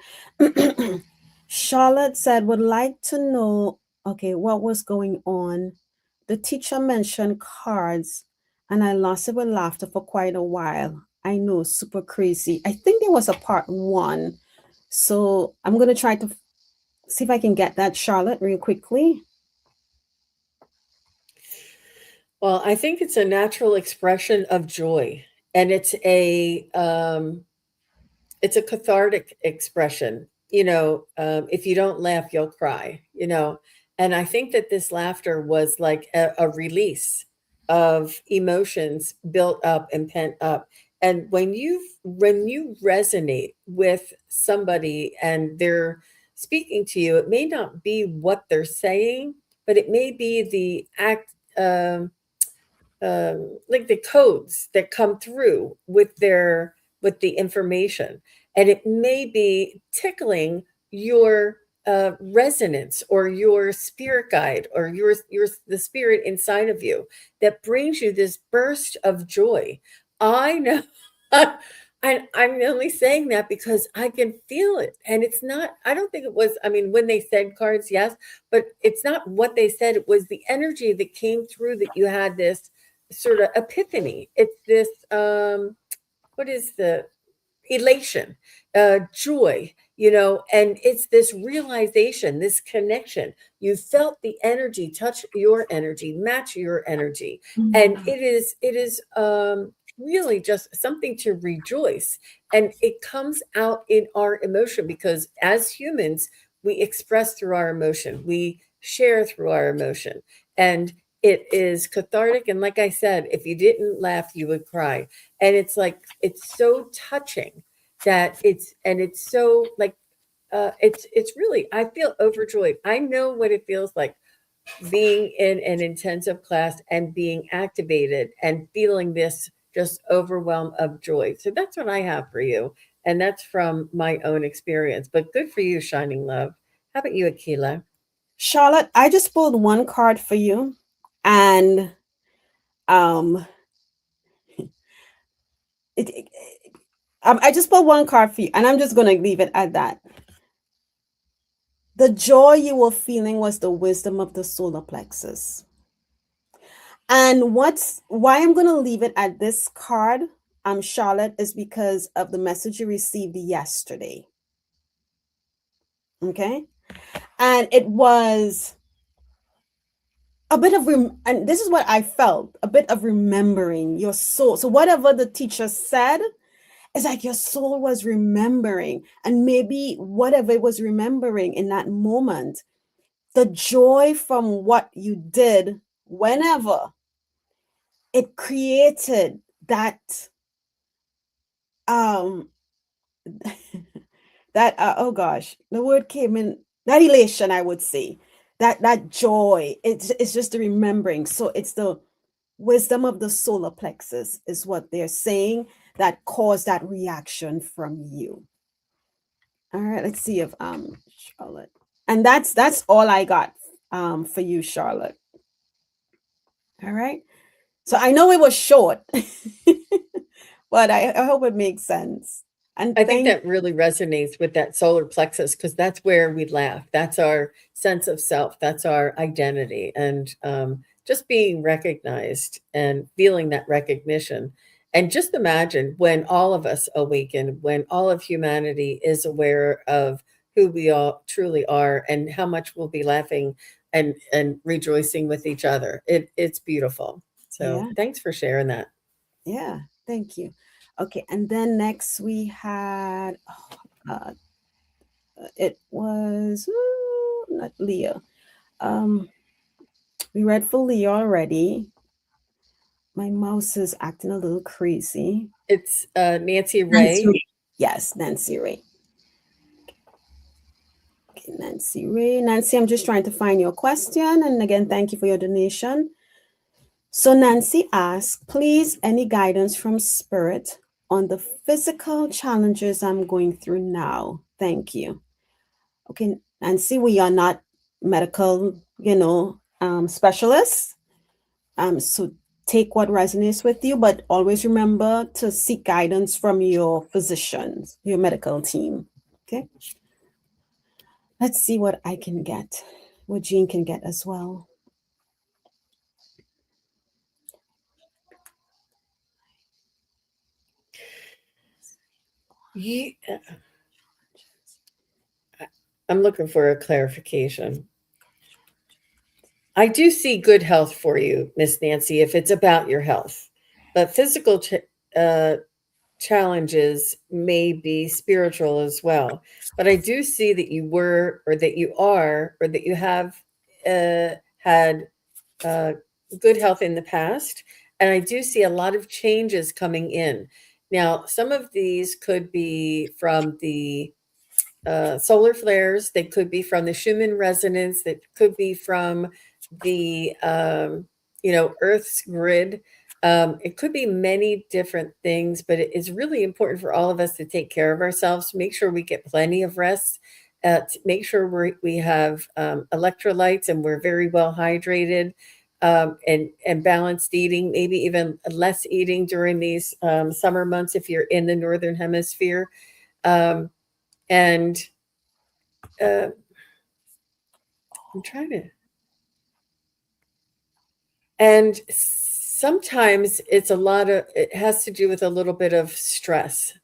Charlotte said, would like to know, okay, what was going on. The teacher mentioned cards, and I lost it with laughter for quite a while. I know, super crazy. I think there was a part 1. So I'm going to try to see if I can get that, Charlotte, real quickly. Well, I think it's a natural expression of joy, and it's a cathartic expression. If you don't laugh, you'll cry. And I think that this laughter was like a release of emotions built up and pent up. And when you resonate with somebody and they're speaking to you, it may not be what they're saying, but it may be the act. Like the codes that come through with the information, and it may be tickling your resonance or your spirit guide or your the spirit inside of you that brings you this burst of joy. I know. I'm only saying that because I can feel it, and it's not. I don't think it was. I mean, when they said cards, yes, but it's not what they said. It was the energy that came through, that you had this sort of epiphany. It's this what is the elation, joy, and it's this realization, this connection. You felt the energy touch your energy, match your energy, and it is really just something to rejoice. And it comes out in our emotion, because as humans, we express through our emotion, we share through our emotion, and it is cathartic. And like I said, if you didn't laugh, you would cry. And it's like, it's so touching that it's so like, it's really, I feel overjoyed. I know what it feels like being in an intensive class and being activated and feeling this just overwhelm of joy. So that's what I have for you. And that's from my own experience. But good for you, Shining Love. How about you, Akela? Charlotte, I just pulled one card for you, and um, it, I just pulled one card for you, and I'm just gonna leave it at that. The joy you were feeling was the wisdom of the solar plexus. And what's why I'm gonna leave it at this card, Charlotte, is because of the message you received yesterday. Okay, and it was a bit of and this is what I felt, a bit of remembering your soul. So whatever the teacher said, it's like your soul was remembering, and maybe whatever it was remembering in that moment, the joy from what you did, whenever it created that um that oh gosh, the word came in, that elation, I would say, that joy. It's just the remembering. So it's the wisdom of the solar plexus is what they're saying that caused that reaction from you. All right, let's see if Charlotte. And that's all I got for you, Charlotte. All right. So I know it was short, but I hope it makes sense. And I think thank that really resonates with that solar plexus because that's where we laugh. That's our sense of self. That's our identity. And just being recognized and feeling that recognition. And just imagine when all of us awaken, when all of humanity is aware of who we all truly are and how much we'll be laughing and rejoicing with each other. It's beautiful. So yeah, thanks for sharing that. yeah, thank you. Okay, and then next we had it was not Leah. Um, we read for Leah already. My mouse is acting a little crazy. It's Nancy Nancy Ray. Ray. Yes, Nancy Ray. Okay, Nancy Ray. Nancy, I'm just trying to find your question. And again, thank you for your donation. So Nancy asks, please, any guidance from spirit on the physical challenges I'm going through now? Thank you. Okay, Nancy, we are not medical, specialists. So take what resonates with you, but always remember to seek guidance from your physicians, your medical team. Okay. Let's see what I can get, what Jean can get as well. Yeah, I'm looking for a clarification. I do see good health for you, Miss Nancy, if it's about your health, but physical uh, challenges may be spiritual as well. But I do see that you were, or that you are, or that you have had uh, good health in the past. And I do see a lot of changes coming in. Now, some of these could be from the solar flares, they could be from the Schumann resonance, that could be from the, Earth's grid. It could be many different things, but it is really important for all of us to take care of ourselves, to make sure we get plenty of rest, to make sure we have electrolytes and we're very well hydrated, and balanced eating, maybe even less eating during these summer months if you're in the northern hemisphere. Um, and I'm trying to, and sometimes it has to do with a little bit of stress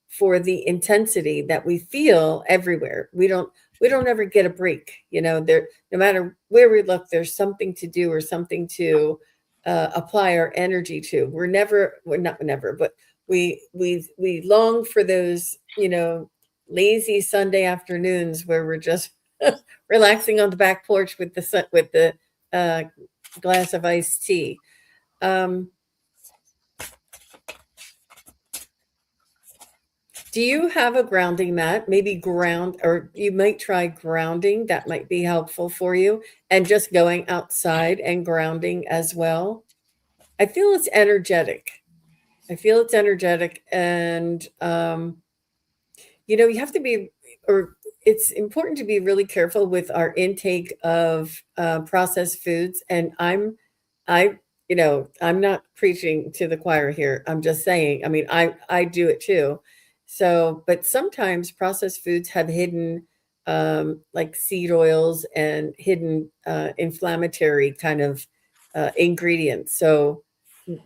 for the intensity that we feel everywhere. We don't ever get a break. There, no matter where we look, there's something to do or something to apply our energy to. We're not never, but we long for those, lazy Sunday afternoons where we're just relaxing on the back porch with the sun, with the uh, glass of iced tea. Um, Do you have a grounding mat? Maybe ground, or you might try grounding. That might be helpful for you. And just going outside and grounding as well. I feel it's energetic. I feel it's energetic. And, you have to be, or it's important to be really careful with our intake of processed foods. And I, I'm not preaching to the choir here. I'm just saying, I mean, I do it too. So, but sometimes processed foods have hidden, like seed oils and hidden inflammatory kind of ingredients. So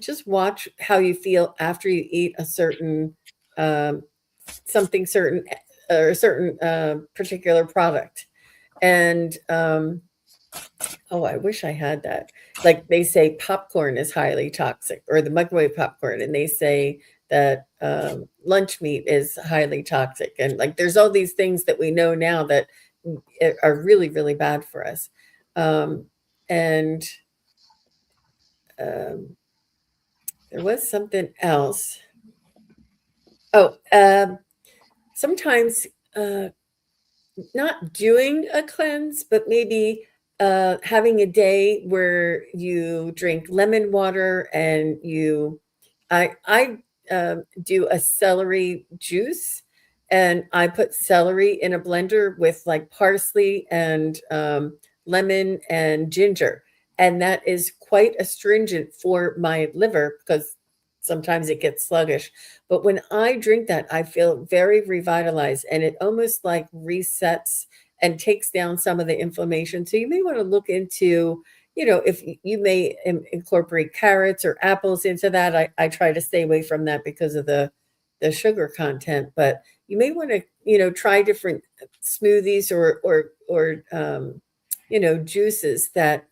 just watch how you feel after you eat a certain um, something certain or a certain particular product. And oh, I wish I had that. Like they say popcorn is highly toxic, or the microwave popcorn, and they say that lunch meat is highly toxic. And like there's all these things that we know now that are really, really bad for us. Um, and um, there was something else. Oh, sometimes uh, not doing a cleanse, but maybe having a day where you drink lemon water and I do a celery juice, and I put celery in a blender with like parsley and lemon and ginger, and that is quite astringent for my liver because sometimes it gets sluggish. But when I drink that, I feel very revitalized, and it almost like resets and takes down some of the inflammation. So you may want to look into, if you may incorporate carrots or apples into that. I try to stay away from that because of the sugar content, but you may want to, try different smoothies or juices that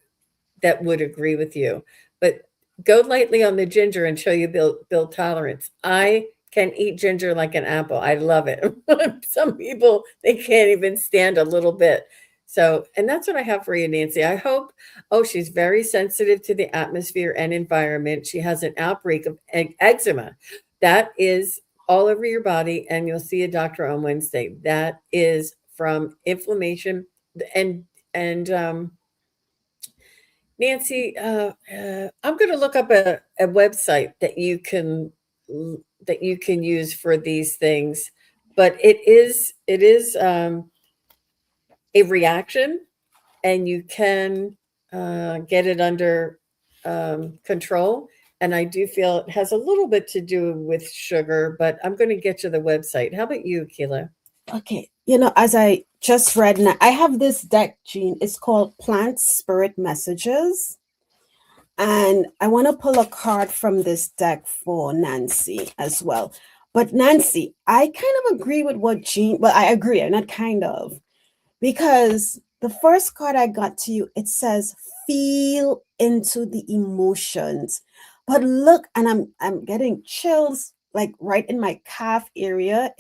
would agree with you. But go lightly on the ginger until you build tolerance. I can eat ginger like an apple. I love it. Some people, they can't even stand a little bit. So, and that's what I have for you, Nancy. I hope. Oh, she's very sensitive to the atmosphere and environment. She has an outbreak of eczema. That is all over your body, and you'll see a doctor on Wednesday. That is from inflammation and and Nancy, I'm going to look up a website that you can use for these things, but it is a reaction, and you can get it under control. And I do feel it has a little bit to do with sugar, but I'm going to get you the website. How about you, Akela? Okay, as I just read now, I have this deck, Jean. It's called Plant Spirit Messages. And I want to pull a card from this deck for Nancy as well. But Nancy, I kind of agree with what Jean, well, I agree, not kind of, because the first card I got to you, it says feel into the emotions. But look, and I'm getting chills like right in my calf area.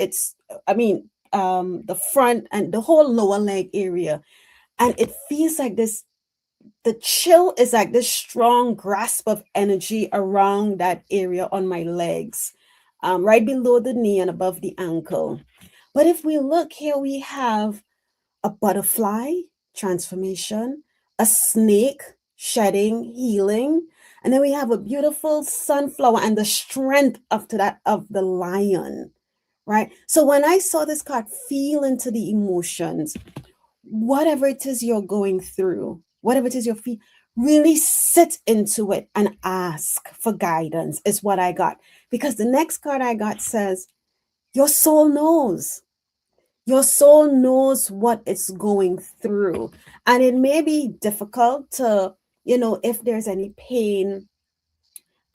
I mean, the front and the whole lower leg area. And it feels like the chill is like this strong grasp of energy around that area on my legs, right below the knee and above the ankle. But if we look here, we have a butterfly transformation, a snake shedding, healing, and then we have a beautiful sunflower and the strength of that of the lion, right? So when I saw this card, feel into the emotions, whatever it is you're going through, whatever it is your feet, really sit into it and ask for guidance, is what I got. Because the next card I got says, your soul knows. Your soul knows what it's going through. And it may be difficult to, if there's any pain,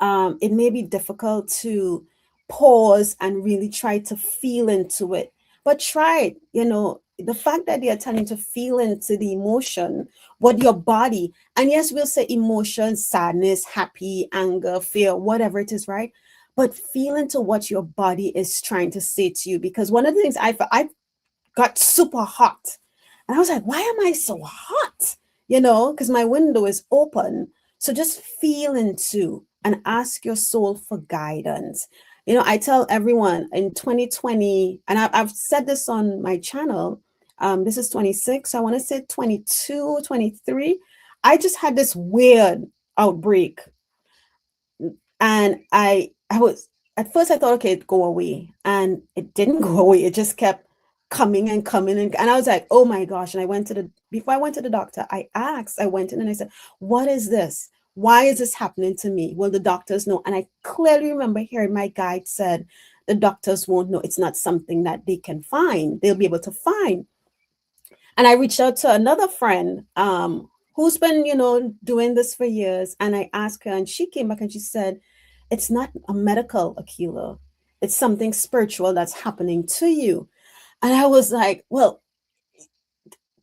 it may be difficult to pause and really try to feel into it. But try it, the fact that they're telling you to feel into the emotion, what your body, and yes, we'll say emotion, sadness, happy, anger, fear, whatever it is, right? But feel into what your body is trying to say to you. Because one of the things I got super hot. And I was like, why am I so hot? Because my window is open. So just feel into and ask your soul for guidance. I tell everyone in 2020, and I've said this on my channel. This is 26. I want to say 22, 23. I just had this weird outbreak, and I was at first I thought, okay, it'd go away, and it didn't go away. It just kept coming and coming, and I was like, oh my gosh. And I went to the before I went to the doctor, I went in and I said, what is this? Why is this happening to me? Well, the doctors know. And I clearly remember hearing my guide said, the doctors won't know. It's not something that they can find. They'll be able to find. And I reached out to another friend who's been, doing this for years. And I asked her, and she came back and she said, it's not a medical, Akela. It's something spiritual that's happening to you. And I was like, well,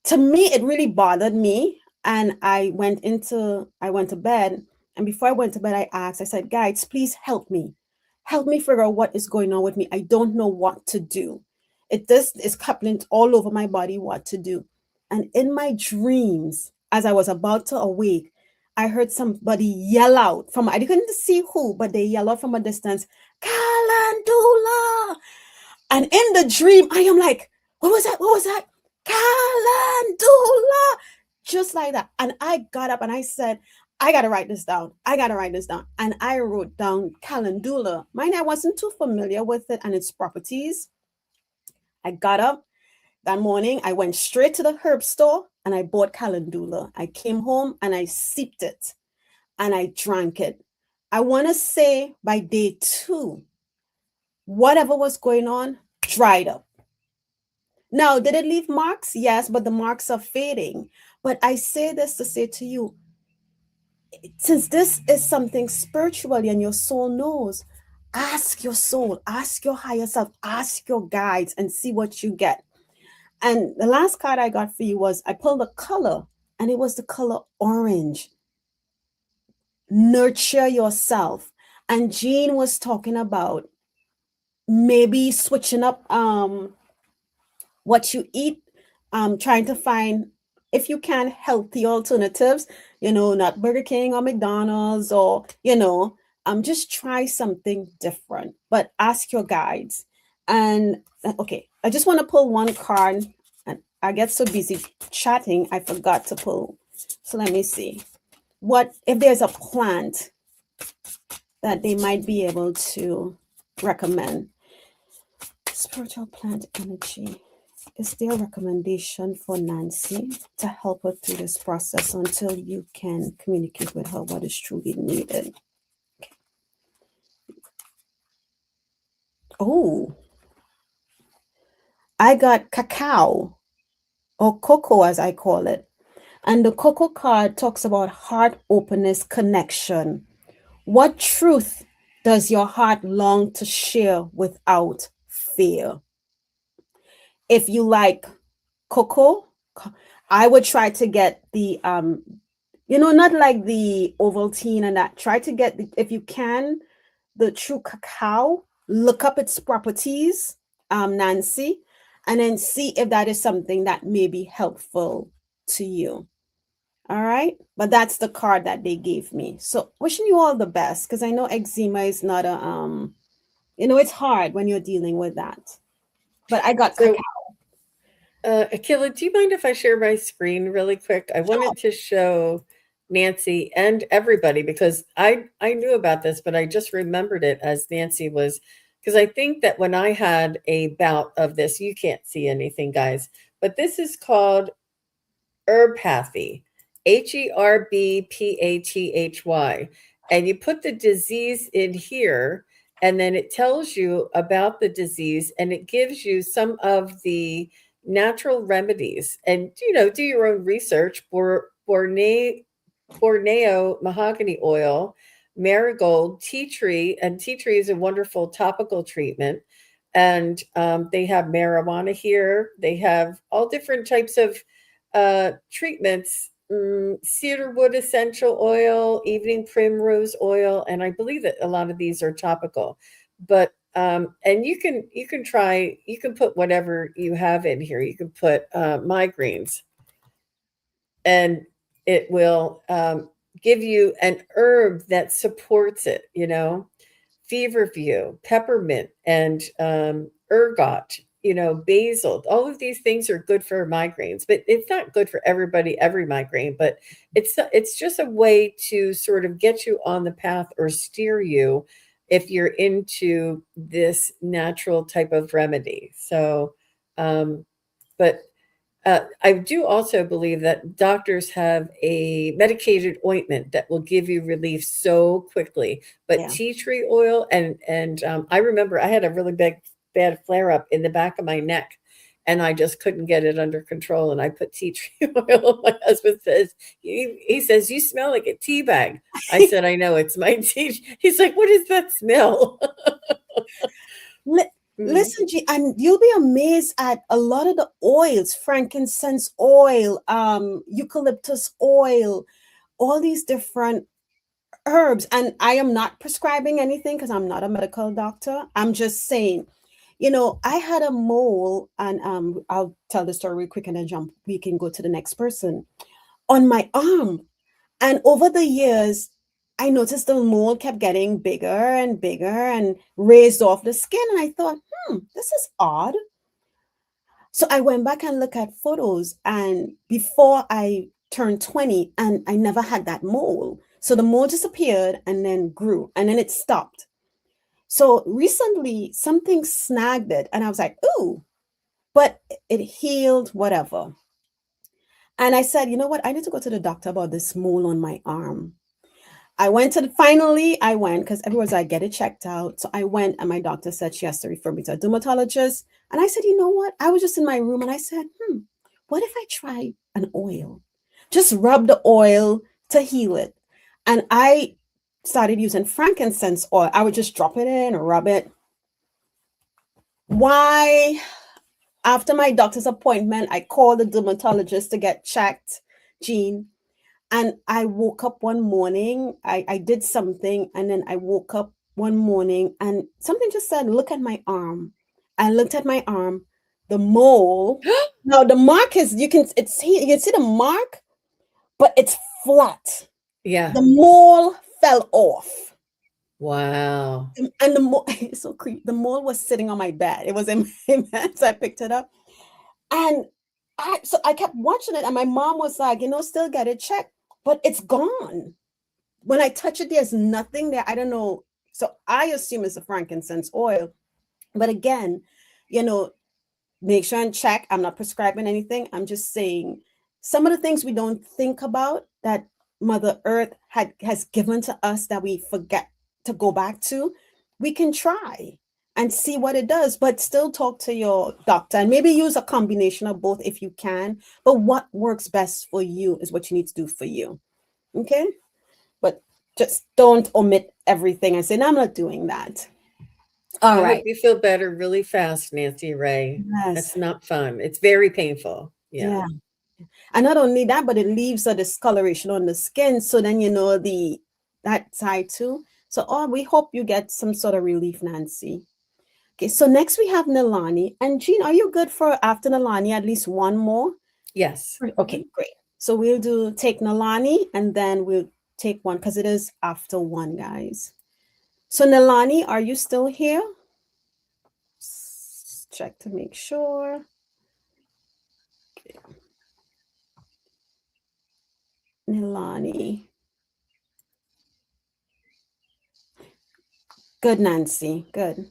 to me, it really bothered me. And I went to bed. And before I went to bed, I said, guides, please help me. Help me figure out what is going on with me. I don't know what to do. This is happening all over my body, what to do. And in my dreams, as I was about to awake, I heard somebody yell out from, I couldn't see who, but they yell out from a distance, Calendula. And in the dream, I am like, what was that? What was that? Calendula. Just like that. And I got up and I said, I got to write this down. I got to write this down. And I wrote down calendula. Mine, I wasn't too familiar with it and its properties. I got up that morning. I went straight to the herb store and I bought calendula. I came home and I sipped it and I drank it. I want to say by day 2, whatever was going on dried up. Now, did it leave marks? Yes, but the marks are fading. But I say this to say to you, since this is something spiritually and your soul knows, ask your soul, ask your higher self, ask your guides and see what you get. And the last card I got for you was, I pulled a color and it was the color orange. Nurture yourself. And Jean was talking about maybe switching up what you eat, trying to find, if you can, healthy alternatives, not Burger King or McDonald's, or, just try something different, but ask your guides. And okay, I just want to pull one card, and I get so busy chatting, I forgot to pull. So let me see. What if there's a plant that they might be able to recommend? Spiritual plant energy. Is there a recommendation for Nancy to help her through this process until you can communicate with her what is truly needed? Okay. Oh, I got cacao, or cocoa as I call it. And the cocoa card talks about heart openness, connection. What truth does your heart long to share without fear? If you like cocoa, I would try to get the not like the Ovaltine and that. Try to get if you can, the true cacao. Look up its properties, Nancy, and then see if that is something that may be helpful to you. All right, but that's the card that they gave me. So wishing you all the best, because I know eczema is not a it's hard when you're dealing with that. But I got cacao. Akela, do you mind if I share my screen really quick? I wanted to show Nancy and everybody, because I knew about this, but I just remembered it as Nancy was, because I think that when I had a bout of this, you can't see anything, guys, but this is called herbpathy, herbpathy, and you put the disease in here, and then it tells you about the disease, and it gives you some of the natural remedies, and do your own research. Borneo mahogany oil, marigold, tea tree, and tea tree is a wonderful topical treatment. And they have marijuana here. They have all different types of treatments, cedarwood essential oil, evening primrose oil, and I believe that a lot of these are topical. But and you can put whatever you have in here. You can put migraines, and it will give you an herb that supports it, feverfew, peppermint, and ergot, basil. All of these things are good for migraines, but it's not good for everybody, every migraine. But it's just a way to sort of get you on the path or steer you if you're into this natural type of remedy. So, um, but I do also believe that doctors have a medicated ointment that will give you relief so quickly. But Yeah. tea tree oil and I remember I had a really bad flare up in the back of my neck, and I just couldn't get it under control. And I put tea tree oil. My husband says he says you smell like a tea bag. I said I know it's my tea. He's like, what is that smell? Li- Mm. Listen, G, and you'll be amazed at a lot of the oils, frankincense oil, eucalyptus oil, all these different herbs. And I am not prescribing anything because I'm not a medical doctor. I'm just saying, I had a mole, and I'll tell the story real quick and then jump. We can go to the next person on my arm. And over the years, I noticed the mole kept getting bigger and bigger and raised off the skin. And I thought, this is odd. So I went back and looked at photos, and before I turned 20, and I never had that mole. So the mole disappeared and then grew and then it stopped. So recently something snagged it and I was like, ooh, but it healed, whatever. And I said, you know what? I need to go to the doctor about this mole on my arm. Finally, I went because everyone's like, get it checked out. So I went, and my doctor said she has to refer me to a dermatologist. And I said, you know what? I was just in my room and I said, what if I try an oil? Just rub the oil to heal it. And I started using frankincense oil. I would just drop it in or rub it. Why? After my doctor's appointment, I called the dermatologist to get checked, Jean. And I woke up one morning, I did something, and then I woke up one morning and something just said, look at my arm. I looked at my arm, the mole. Now the mark is, you can see the mark, but it's flat. Yeah. The mole fell off. Wow. And the mole, it's so creepy. The mole was sitting on my bed. It was in my bed, so I picked it up. And I kept watching it, and my mom was like, still get it checked, but it's gone. When I touch it, there's nothing there. I don't know. So I assume it's a frankincense oil. But again, you know, make sure and check. I'm not prescribing anything. I'm just saying some of the things we don't think about that Mother Earth has given to us that we forget to go back to, we can try and see what it does, but still talk to your doctor and maybe use a combination of both if you can. But what works best for you is what you need to do for you. Okay? But just don't omit everything and say, no, I'm not doing that. All I hope right. you feel better really fast, Nancy Ray. That's Yes. not fun. It's very painful. Yeah. Yeah. And not only that, but it leaves a discoloration on the skin. So then that side too. So we hope you get some sort of relief, Nancy. Okay, so next we have Nilani. And Jean, are you good for after Nilani at least one more? Yes. Okay, great. So we'll take Nilani and then we'll take one because it is after one, guys. So Nilani, are you still here? Check to make sure. Okay. Nilani. Good, Nancy. Good.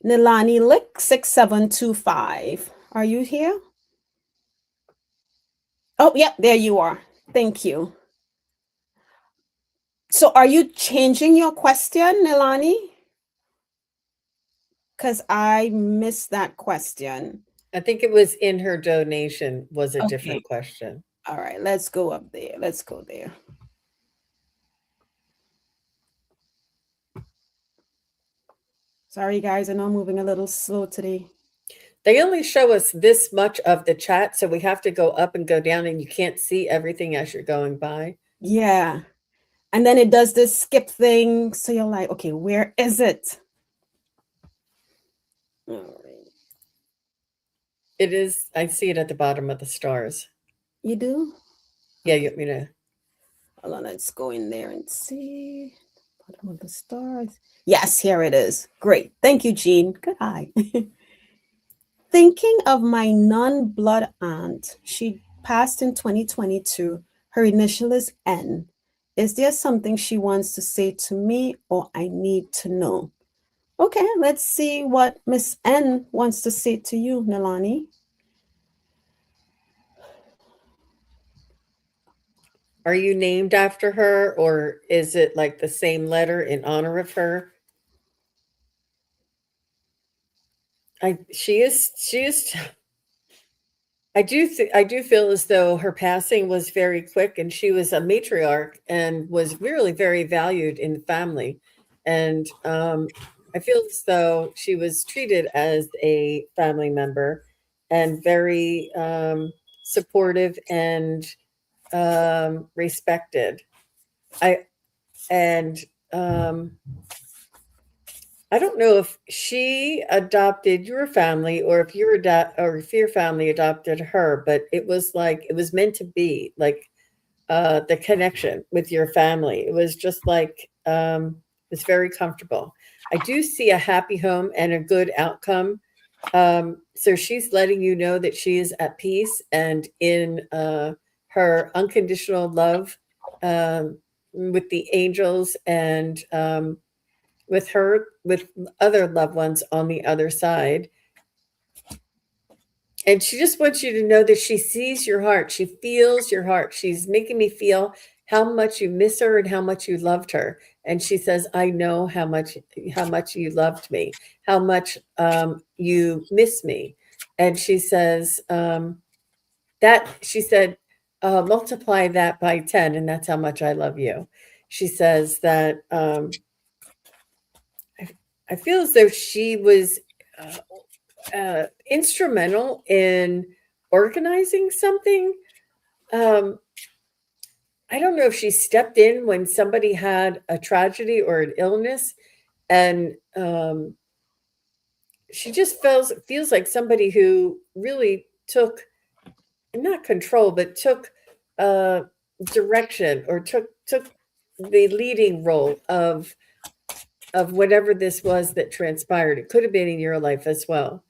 Nilani Lick 6725. Are you here? Oh, yep, there you are. Thank you. So are you changing your question, Nilani? Because I missed that question. I think it was in her donation was a Okay. different question. All right, let's go up there. Let's go there. Sorry, guys, I know I'm moving a little slow today. They only show us this much of the chat, so we have to go up and go down, and you can't see everything as you're going by. Yeah. And then it does this skip thing. So you're like, okay, where is it? All right. It is, I see it at the bottom of the stars. You do? Yeah, Okay. you know. Hold on, let's go in there and see. Bottom of the stars. Yes, here it is. Great. Thank you, Jean. Good eye. Thinking of my non blood aunt, she passed in 2022. Her initial is N. Is there something she wants to say to me or I need to know? Okay, let's see what Miss N wants to say to you, Nalani. Are you named after her, or is it like the same letter in honor of her? She is I do feel as though her passing was very quick, and she was a matriarch and was really very valued in the family. And I feel as though she was treated as a family member and very supportive and respected. I and I don't know if she adopted your family or if or if your family adopted her, but it was like it was meant to be, like the connection with your family. It was just like it's very comfortable. I do see a happy home and a good outcome. So she's letting you know that she is at peace and in her unconditional love with the angels and with other loved ones on the other side. And she just wants you to know that she sees your heart. She feels your heart. She's making me feel how much you miss her and how much you loved her. And she says, I know how much you loved me, how much you miss me. And she says, that she said, multiply that by 10, and that's how much I love you. She says that I feel as though she was instrumental in organizing something. Um, I don't know if she stepped in when somebody had a tragedy or an illness, and she just feels like somebody who really took not control, but took uh, direction or took the leading role of whatever this was that transpired. It could have been in your life as well.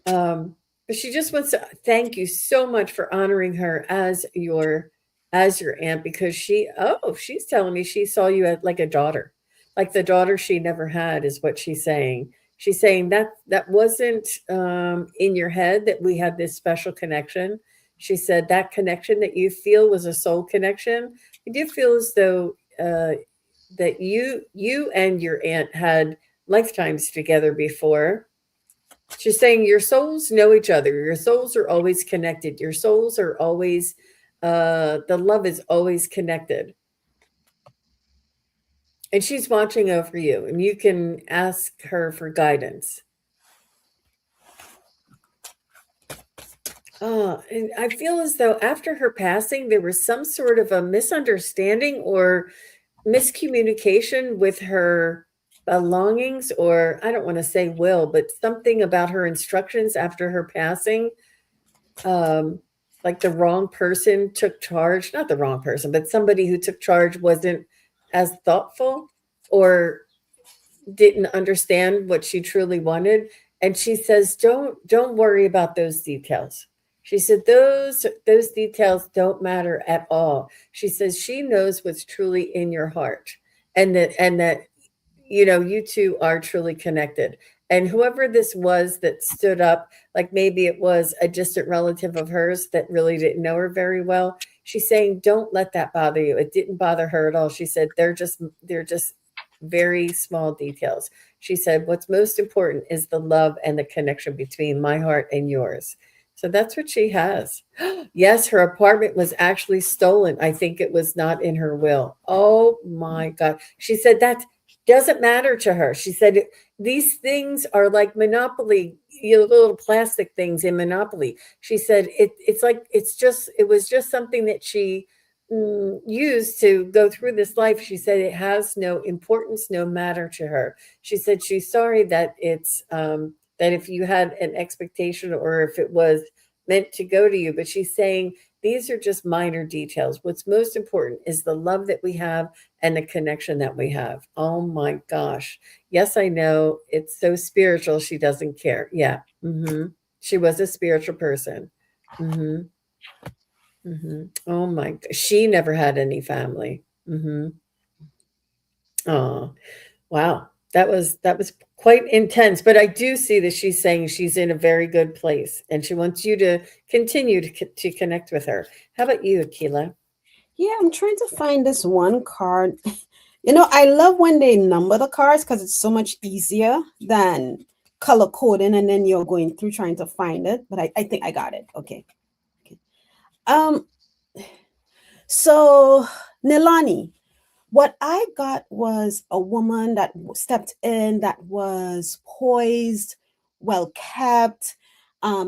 But she just wants to thank you so much for honoring her as your aunt, because she's telling me she saw you as like a daughter, like the daughter she never had is what she's saying. She's saying that that wasn't in your head that we had this special connection. She said that connection that you feel was a soul connection. I do feel as though that you and your aunt had lifetimes together before. She's saying your souls know each other. Your souls are always connected. Your souls are always, the love is always connected. And she's watching over you, and you can ask her for guidance. And I feel as though after her passing, there was some sort of a misunderstanding or miscommunication with her belongings, or I don't want to say will, but something about her instructions after her passing. Like the wrong person took charge, not the wrong person, but somebody who took charge wasn't as thoughtful or didn't understand what she truly wanted. And she says, don't worry about those details. She said those details don't matter at all. She says she knows what's truly in your heart, and that you two are truly connected. And whoever this was that stood up, like maybe it was a distant relative of hers that really didn't know her very well, she's saying don't let that bother you. It didn't bother her at all. She said they're just very small details. She said what's most important is the love and the connection between my heart and yours. So that's what she has. Yes, her apartment was actually stolen. I think it was not in her will. Oh my God. She said that doesn't matter to her. She said these things are like Monopoly, little plastic things in Monopoly. She said it was just something that she used to go through this life. She said it has no importance, no matter to her. She said she's sorry that it's that if you had an expectation or if it was meant to go to you, but she's saying these are just minor details. What's most important is the love that we have and the connection that we have. Oh my gosh. Yes, I know it's so spiritual. She doesn't care. Yeah. She was a spiritual person. Hmm. Oh my, she never had any family. Oh, wow. That was quite intense, but I do see that she's saying she's in a very good place and she wants you to continue to connect with her. How about you, Akila? Yeah, I'm trying to find this one card. I love when they number the cards because it's so much easier than color coding and then you're going through trying to find it. But I think I got it. Okay. Okay. Um, so Nilani, what I got was a woman that stepped in that was poised, well kept.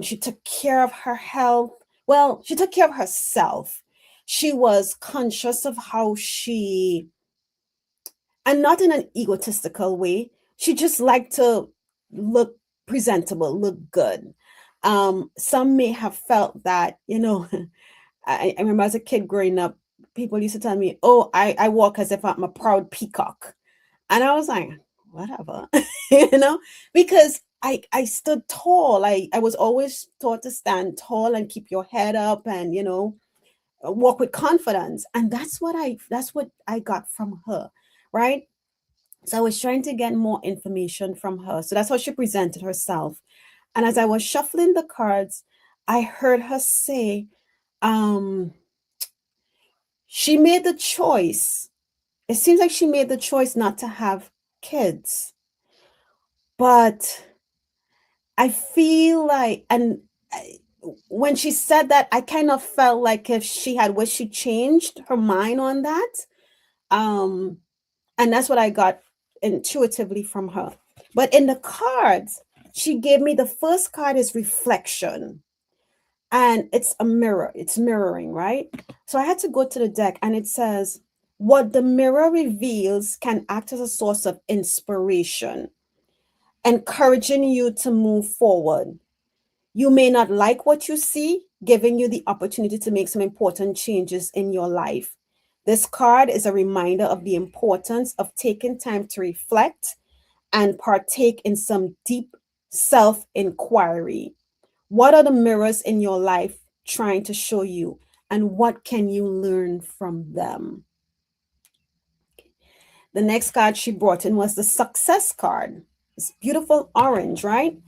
She took care of her health. Well, she took care of herself. She was conscious of how she, and not in an egotistical way. She just liked to look presentable, look good. Some may have felt that, I remember as a kid growing up, people used to tell me, oh, I walk as if I'm a proud peacock. And I was like, whatever, you know, because I stood tall. I was always taught to stand tall and keep your head up and, walk with confidence. And that's what I got from her, right? So I was trying to get more information from her. So that's how she presented herself. And as I was shuffling the cards, I heard her say, um, she made the choice. It seems like she made the choice not to have kids. But I feel like, and when she said that, I kind of felt like if she had wished she changed her mind on that. Um, and that's what I got intuitively from her. But in the cards, she gave me the first card is reflection, and it's a mirror, it's mirroring, right? So I had to go to the deck, and it says, what the mirror reveals can act as a source of inspiration, encouraging you to move forward. You may not like what you see, giving you the opportunity to make some important changes in your life. This card is a reminder of the importance of taking time to reflect and partake in some deep self inquiry. What are the mirrors in your life trying to show you, and what can you learn from them? The next card she brought in was the success card. It's beautiful orange, right?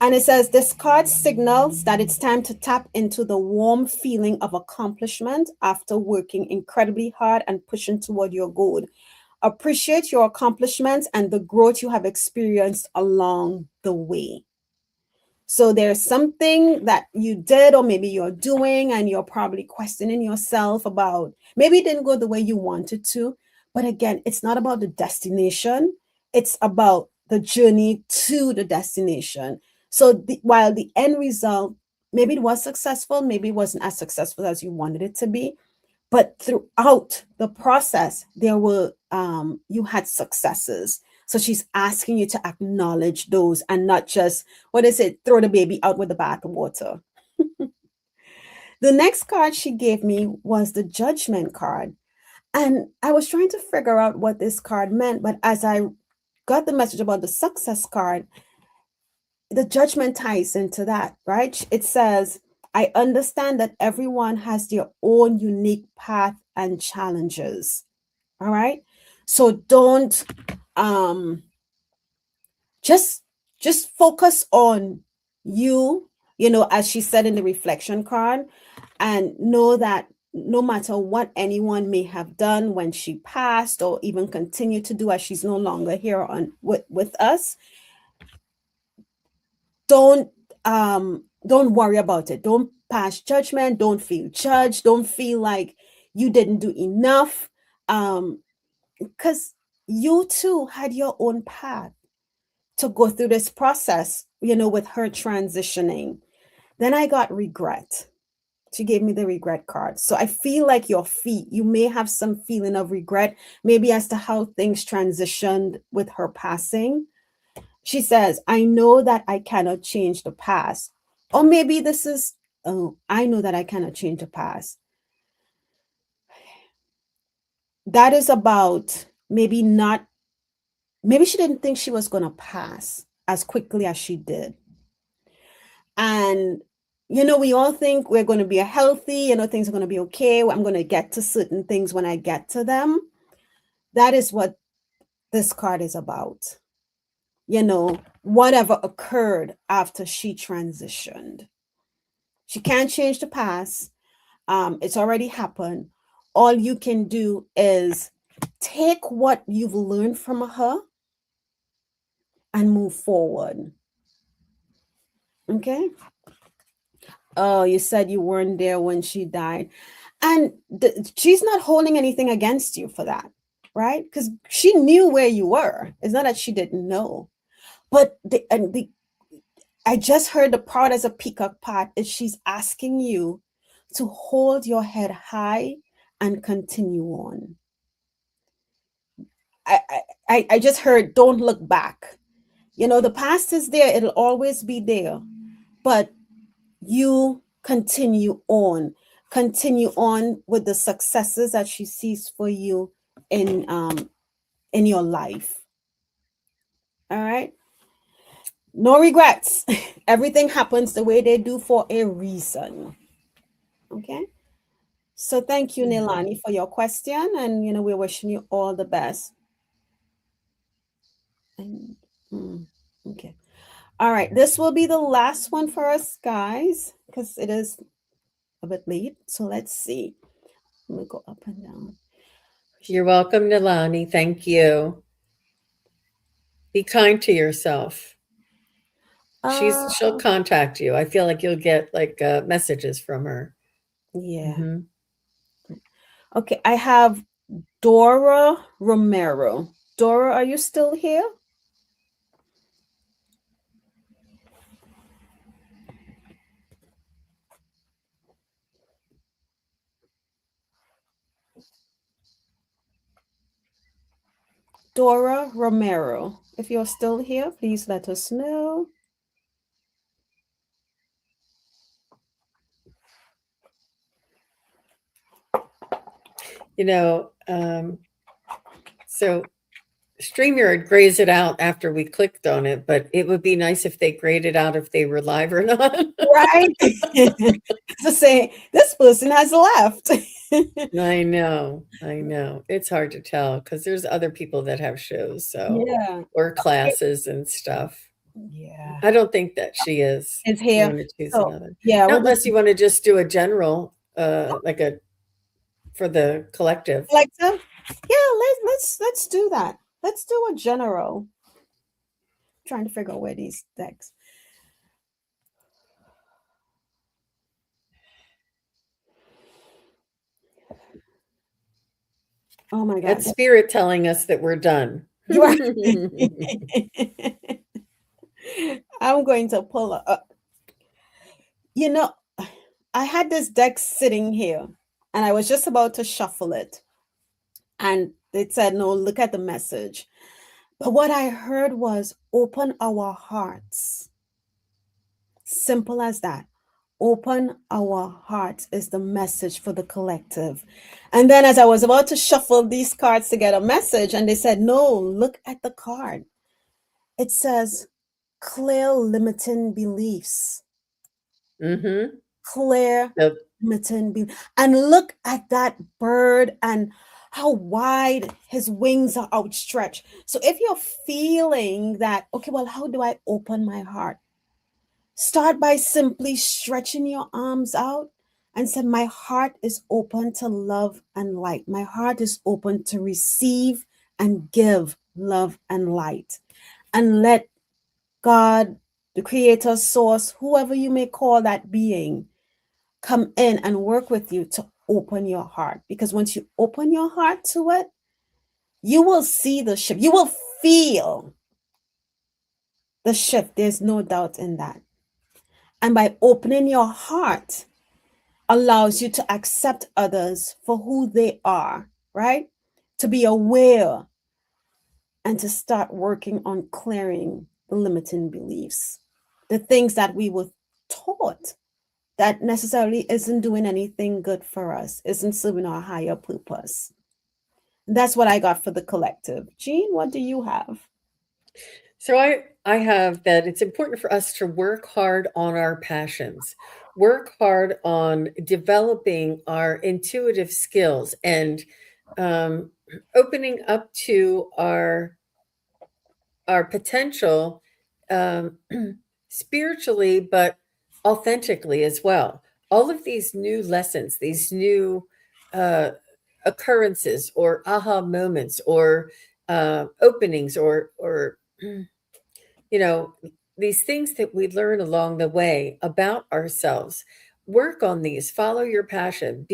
And it says this card signals that it's time to tap into the warm feeling of accomplishment after working incredibly hard and pushing toward your goal. Appreciate your accomplishments and the growth you have experienced along the way. So there's something that you did, or maybe you're doing, and you're probably questioning yourself about maybe it didn't go the way you wanted to. But again, it's not about the destination, it's about the journey to the destination. So while the end result, maybe it was successful, maybe it wasn't as successful as you wanted it to be, but throughout the process there were you had successes. So she's asking you to acknowledge those and not just, what is it, throw the baby out with the bathwater. The next card she gave me was the judgment card, and I was trying to figure out what this card meant, but as I got the message about the success card, the judgment ties into that, right? It says, I understand that everyone has their own unique path and challenges. All right. So don't um just focus on you, as she said in the reflection card, and know that no matter what anyone may have done when she passed or even continue to do as she's no longer here on with us, don't don't worry about it. Don't pass judgment, don't feel judged, don't feel like you didn't do enough, because you too had your own path to go through this process, with her transitioning. Then I got regret. She gave me the regret card. So I feel like you may have some feeling of regret, maybe as to how things transitioned with her passing. She says, I know that I cannot change the past. Or maybe this is oh, I know that I cannot change the past. That is about maybe not, maybe she didn't think she was going to pass as quickly as she did. And, we all think we're going to be healthy, things are going to be okay. I'm going to get to certain things when I get to them. That is what this card is about. Whatever occurred after she transitioned. She can't change the past. It's already happened. All you can do is take what you've learned from her and move forward. Okay? Oh, you said you weren't there when she died. And she's not holding anything against you for that, right? Because she knew where you were. It's not that she didn't know. But I just heard the part as a peacock part is she's asking you to hold your head high and continue on. I just heard, don't look back. The past is there. It'll always be there. But you continue on with the successes that she sees for you in your life. All right. No regrets. Everything happens the way they do for a reason. Okay. So thank you, Nilani, for your question. And, we're wishing you all the best. And, okay. All right. This will be the last one for us, guys, because it is a bit late. So let's see. Let me go up and down. You're welcome, Nilani. Thank you. Be kind to yourself. She'll contact you. I feel like you'll get like messages from her. Yeah. Okay, I have Dora Romero. Dora, are you still here? Dora Romero. If you're still here, please let us know. So StreamYard grays it out after we clicked on it, but it would be nice if they grayed it out if they were live or not. Right? To say, this person has left. I know. It's hard to tell because there's other people that have shows, so or classes and stuff. Yeah. I don't think that she is. It's here. I'm going to choose another. Yeah. Not unless you want to just do a general, like a for the collective. Collective? Yeah, let's do that. Let's do a general. I'm trying to figure out where these decks. Oh my God. That's spirit telling us that we're done. You are. I'm going to pull up. I had this deck sitting here and I was just about to shuffle it. And it said, no, look at the message. But what I heard was open our hearts. Simple as that. Open our hearts is the message for the collective. And then as I was about to shuffle these cards to get a message, and they said, no, look at the card. It says, clear limiting beliefs. Clear limiting beliefs. And look at that bird and how wide his wings are outstretched. So if you're feeling that, okay, well, how do I open my heart? Start by simply stretching your arms out and say, my heart is open to love and light. My heart is open to receive and give love and light. And let God, the creator, source, whoever you may call that being, come in and work with you to open your heart. Because once you open your heart to it, you will see the shift. You will feel the shift. There's no doubt in that. And by opening your heart allows you to accept others for who they are, right? To be aware and to start working on clearing the limiting beliefs, the things that we were taught that necessarily isn't doing anything good for us, isn't serving our higher purpose. That's what I got for the collective. Jean, what do you have? So I have that it's important for us to work hard on our passions, work hard on developing our intuitive skills, and um, opening up to our potential, um, spiritually, but authentically as well. All of these new lessons, these new uh, occurrences, or aha moments, or openings, or you know, these things that we learn along the way about ourselves. Work on these, follow your passion,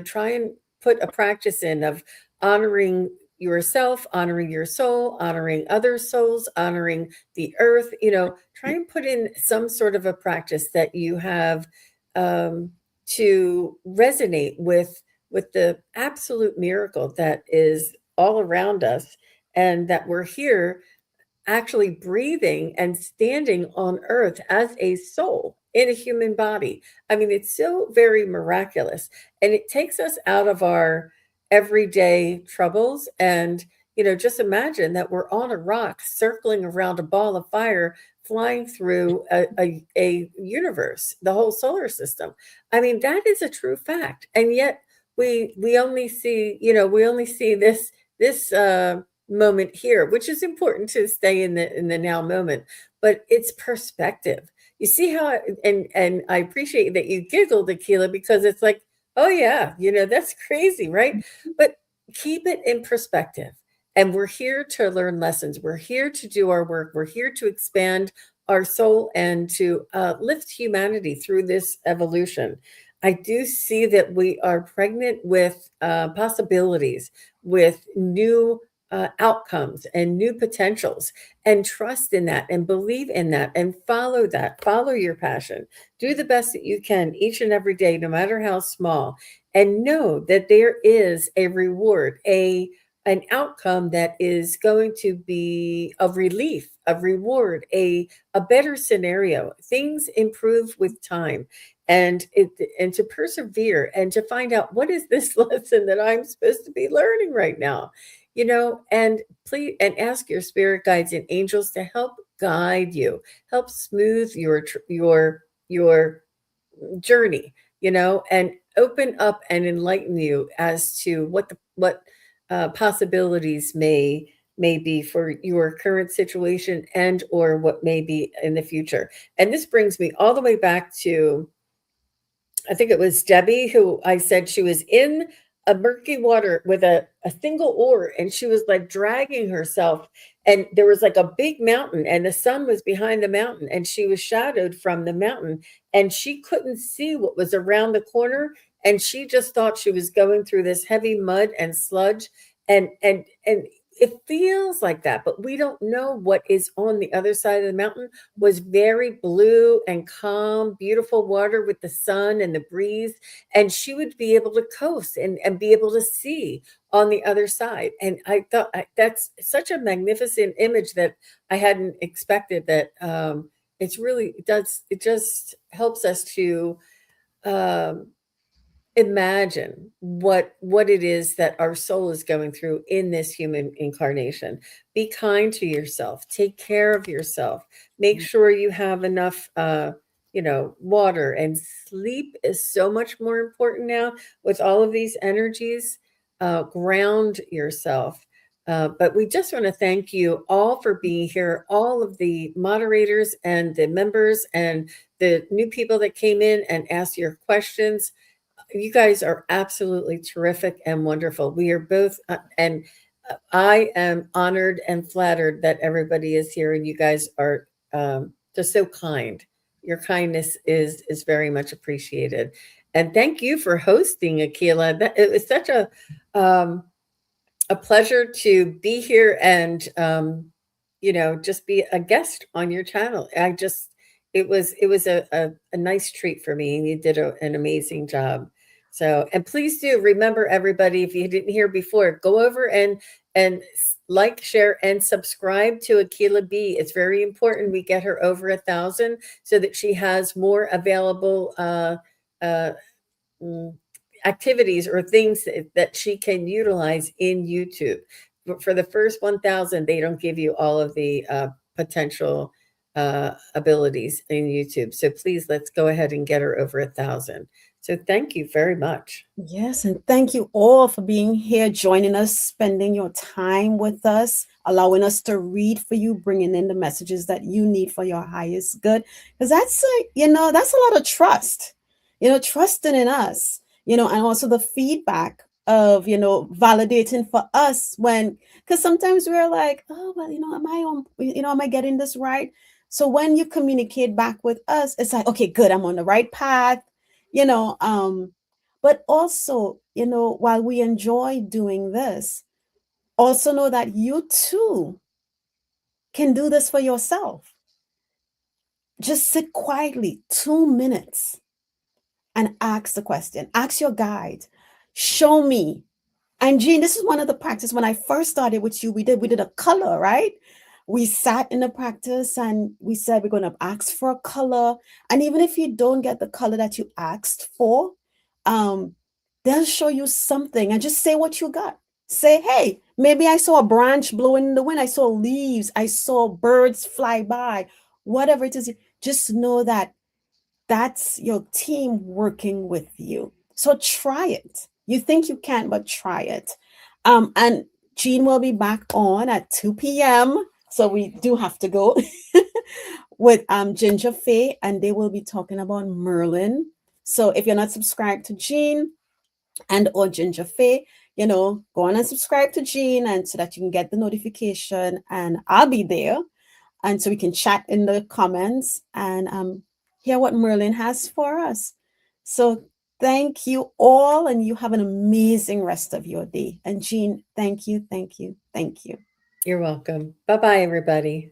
try and put a practice in of honoring yourself, honoring your soul, honoring other souls, honoring the earth. Try and put in some sort of a practice that you have, um, to resonate with the absolute miracle that is all around us, and that we're here actually breathing and standing on earth as a soul in a human body. I mean, it's so very miraculous. And it takes us out of our everyday troubles. And, just imagine that we're on a rock circling around a ball of fire, flying through a universe, the whole solar system. I mean, that is a true fact. And yet we only see, this moment here, which is important to stay in the now moment, but it's perspective. You see how and I appreciate that you giggled, Akela, because it's like, oh yeah, that's crazy, right? But keep it in perspective. And we're here to learn lessons. We're here to do our work. We're here to expand our soul and to lift humanity through this evolution. I do see that we are pregnant with possibilities, with new outcomes and new potentials, and trust in that and believe in that, follow your passion, do the best that you can each and every day, no matter how small, and know that there is a reward, an outcome that is going to be of relief, of reward, a better scenario. Things improve with time, and to persevere and to find out, what is this lesson that I'm supposed to be learning right now, and please, and ask your spirit guides and angels to help guide you, help smooth your journey, and open up and enlighten you as to what possibilities may be for your current situation, and or what may be in the future. And this brings me all the way back to, I think it was Debbie, who I said she was in a murky water with a single oar, and she was like dragging herself. And there was like a big mountain, and the sun was behind the mountain, and she was shadowed from the mountain, and she couldn't see what was around the corner. And she just thought she was going through this heavy mud and sludge. And it feels like that, but we don't know what is on the other side of the mountain. Was very blue and calm, beautiful water with the sun and the breeze. And she would be able to coast and be able to see on the other side. And I thought, that's such a magnificent image that I hadn't expected. That it just helps us to um, imagine what it is that our soul is going through in this human incarnation. Be kind to yourself, take care of yourself, make sure you have enough water, and sleep is so much more important now with all of these energies. Ground yourself. But we just want to thank you all for being here, all of the moderators and the members and the new people that came in and asked your questions. You guys are absolutely terrific and wonderful. We are both, and I am honored and flattered that everybody is here, and you guys are just so kind. Your kindness is very much appreciated, and thank you for hosting, Akela. It was such a pleasure to be here and just be a guest on your channel. It was a nice treat for me, and you did an amazing job. So, and please do remember, everybody, if you didn't hear before, go over and like, share, and subscribe to Akela-B. It's very important we get her over 1,000 so that she has more available uh, mm, activities or things that she can utilize in YouTube. For the first 1,000, they don't give you all of the potential abilities in YouTube. So please, let's go ahead and get her over 1,000. So thank you very much. Yes, and thank you all for being here, joining us, spending your time with us, allowing us to read for you, bringing in the messages that you need for your highest good. Because that's that's a lot of trust, trusting in us, and also the feedback of, validating for us when, because sometimes we're like, oh, well, am I getting this right? So when you communicate back with us, it's like, okay, good, I'm on the right path, you know, um, but also, while we enjoy doing this, also know that you too can do this for yourself. Just sit quietly 2 minutes and ask the question. Ask your guide. Show me. And Jean, this is one of the practice when I first started with you. We did a color, right? We sat in the practice and we said we're going to ask for a color. And even if you don't get the color that you asked for, um, they'll show you something and just say what you got. Say, hey, maybe I saw a branch blowing in the wind. I saw leaves. I saw birds fly by. Whatever it is, just know that that's your team working with you. So try it. You think you can, but try it. And Jean will be back on at 2 p.m. So we do have to go with Ginger Faye, and they will be talking about Merlin. So if you're not subscribed to Jean and or Ginger Faye, go on and subscribe to Jean, and so that you can get the notification, and I'll be there, and so we can chat in the comments and hear what Merlin has for us. So thank you all, and you have an amazing rest of your day. And Jean, thank you, thank you, thank you. You're welcome. Bye bye, everybody.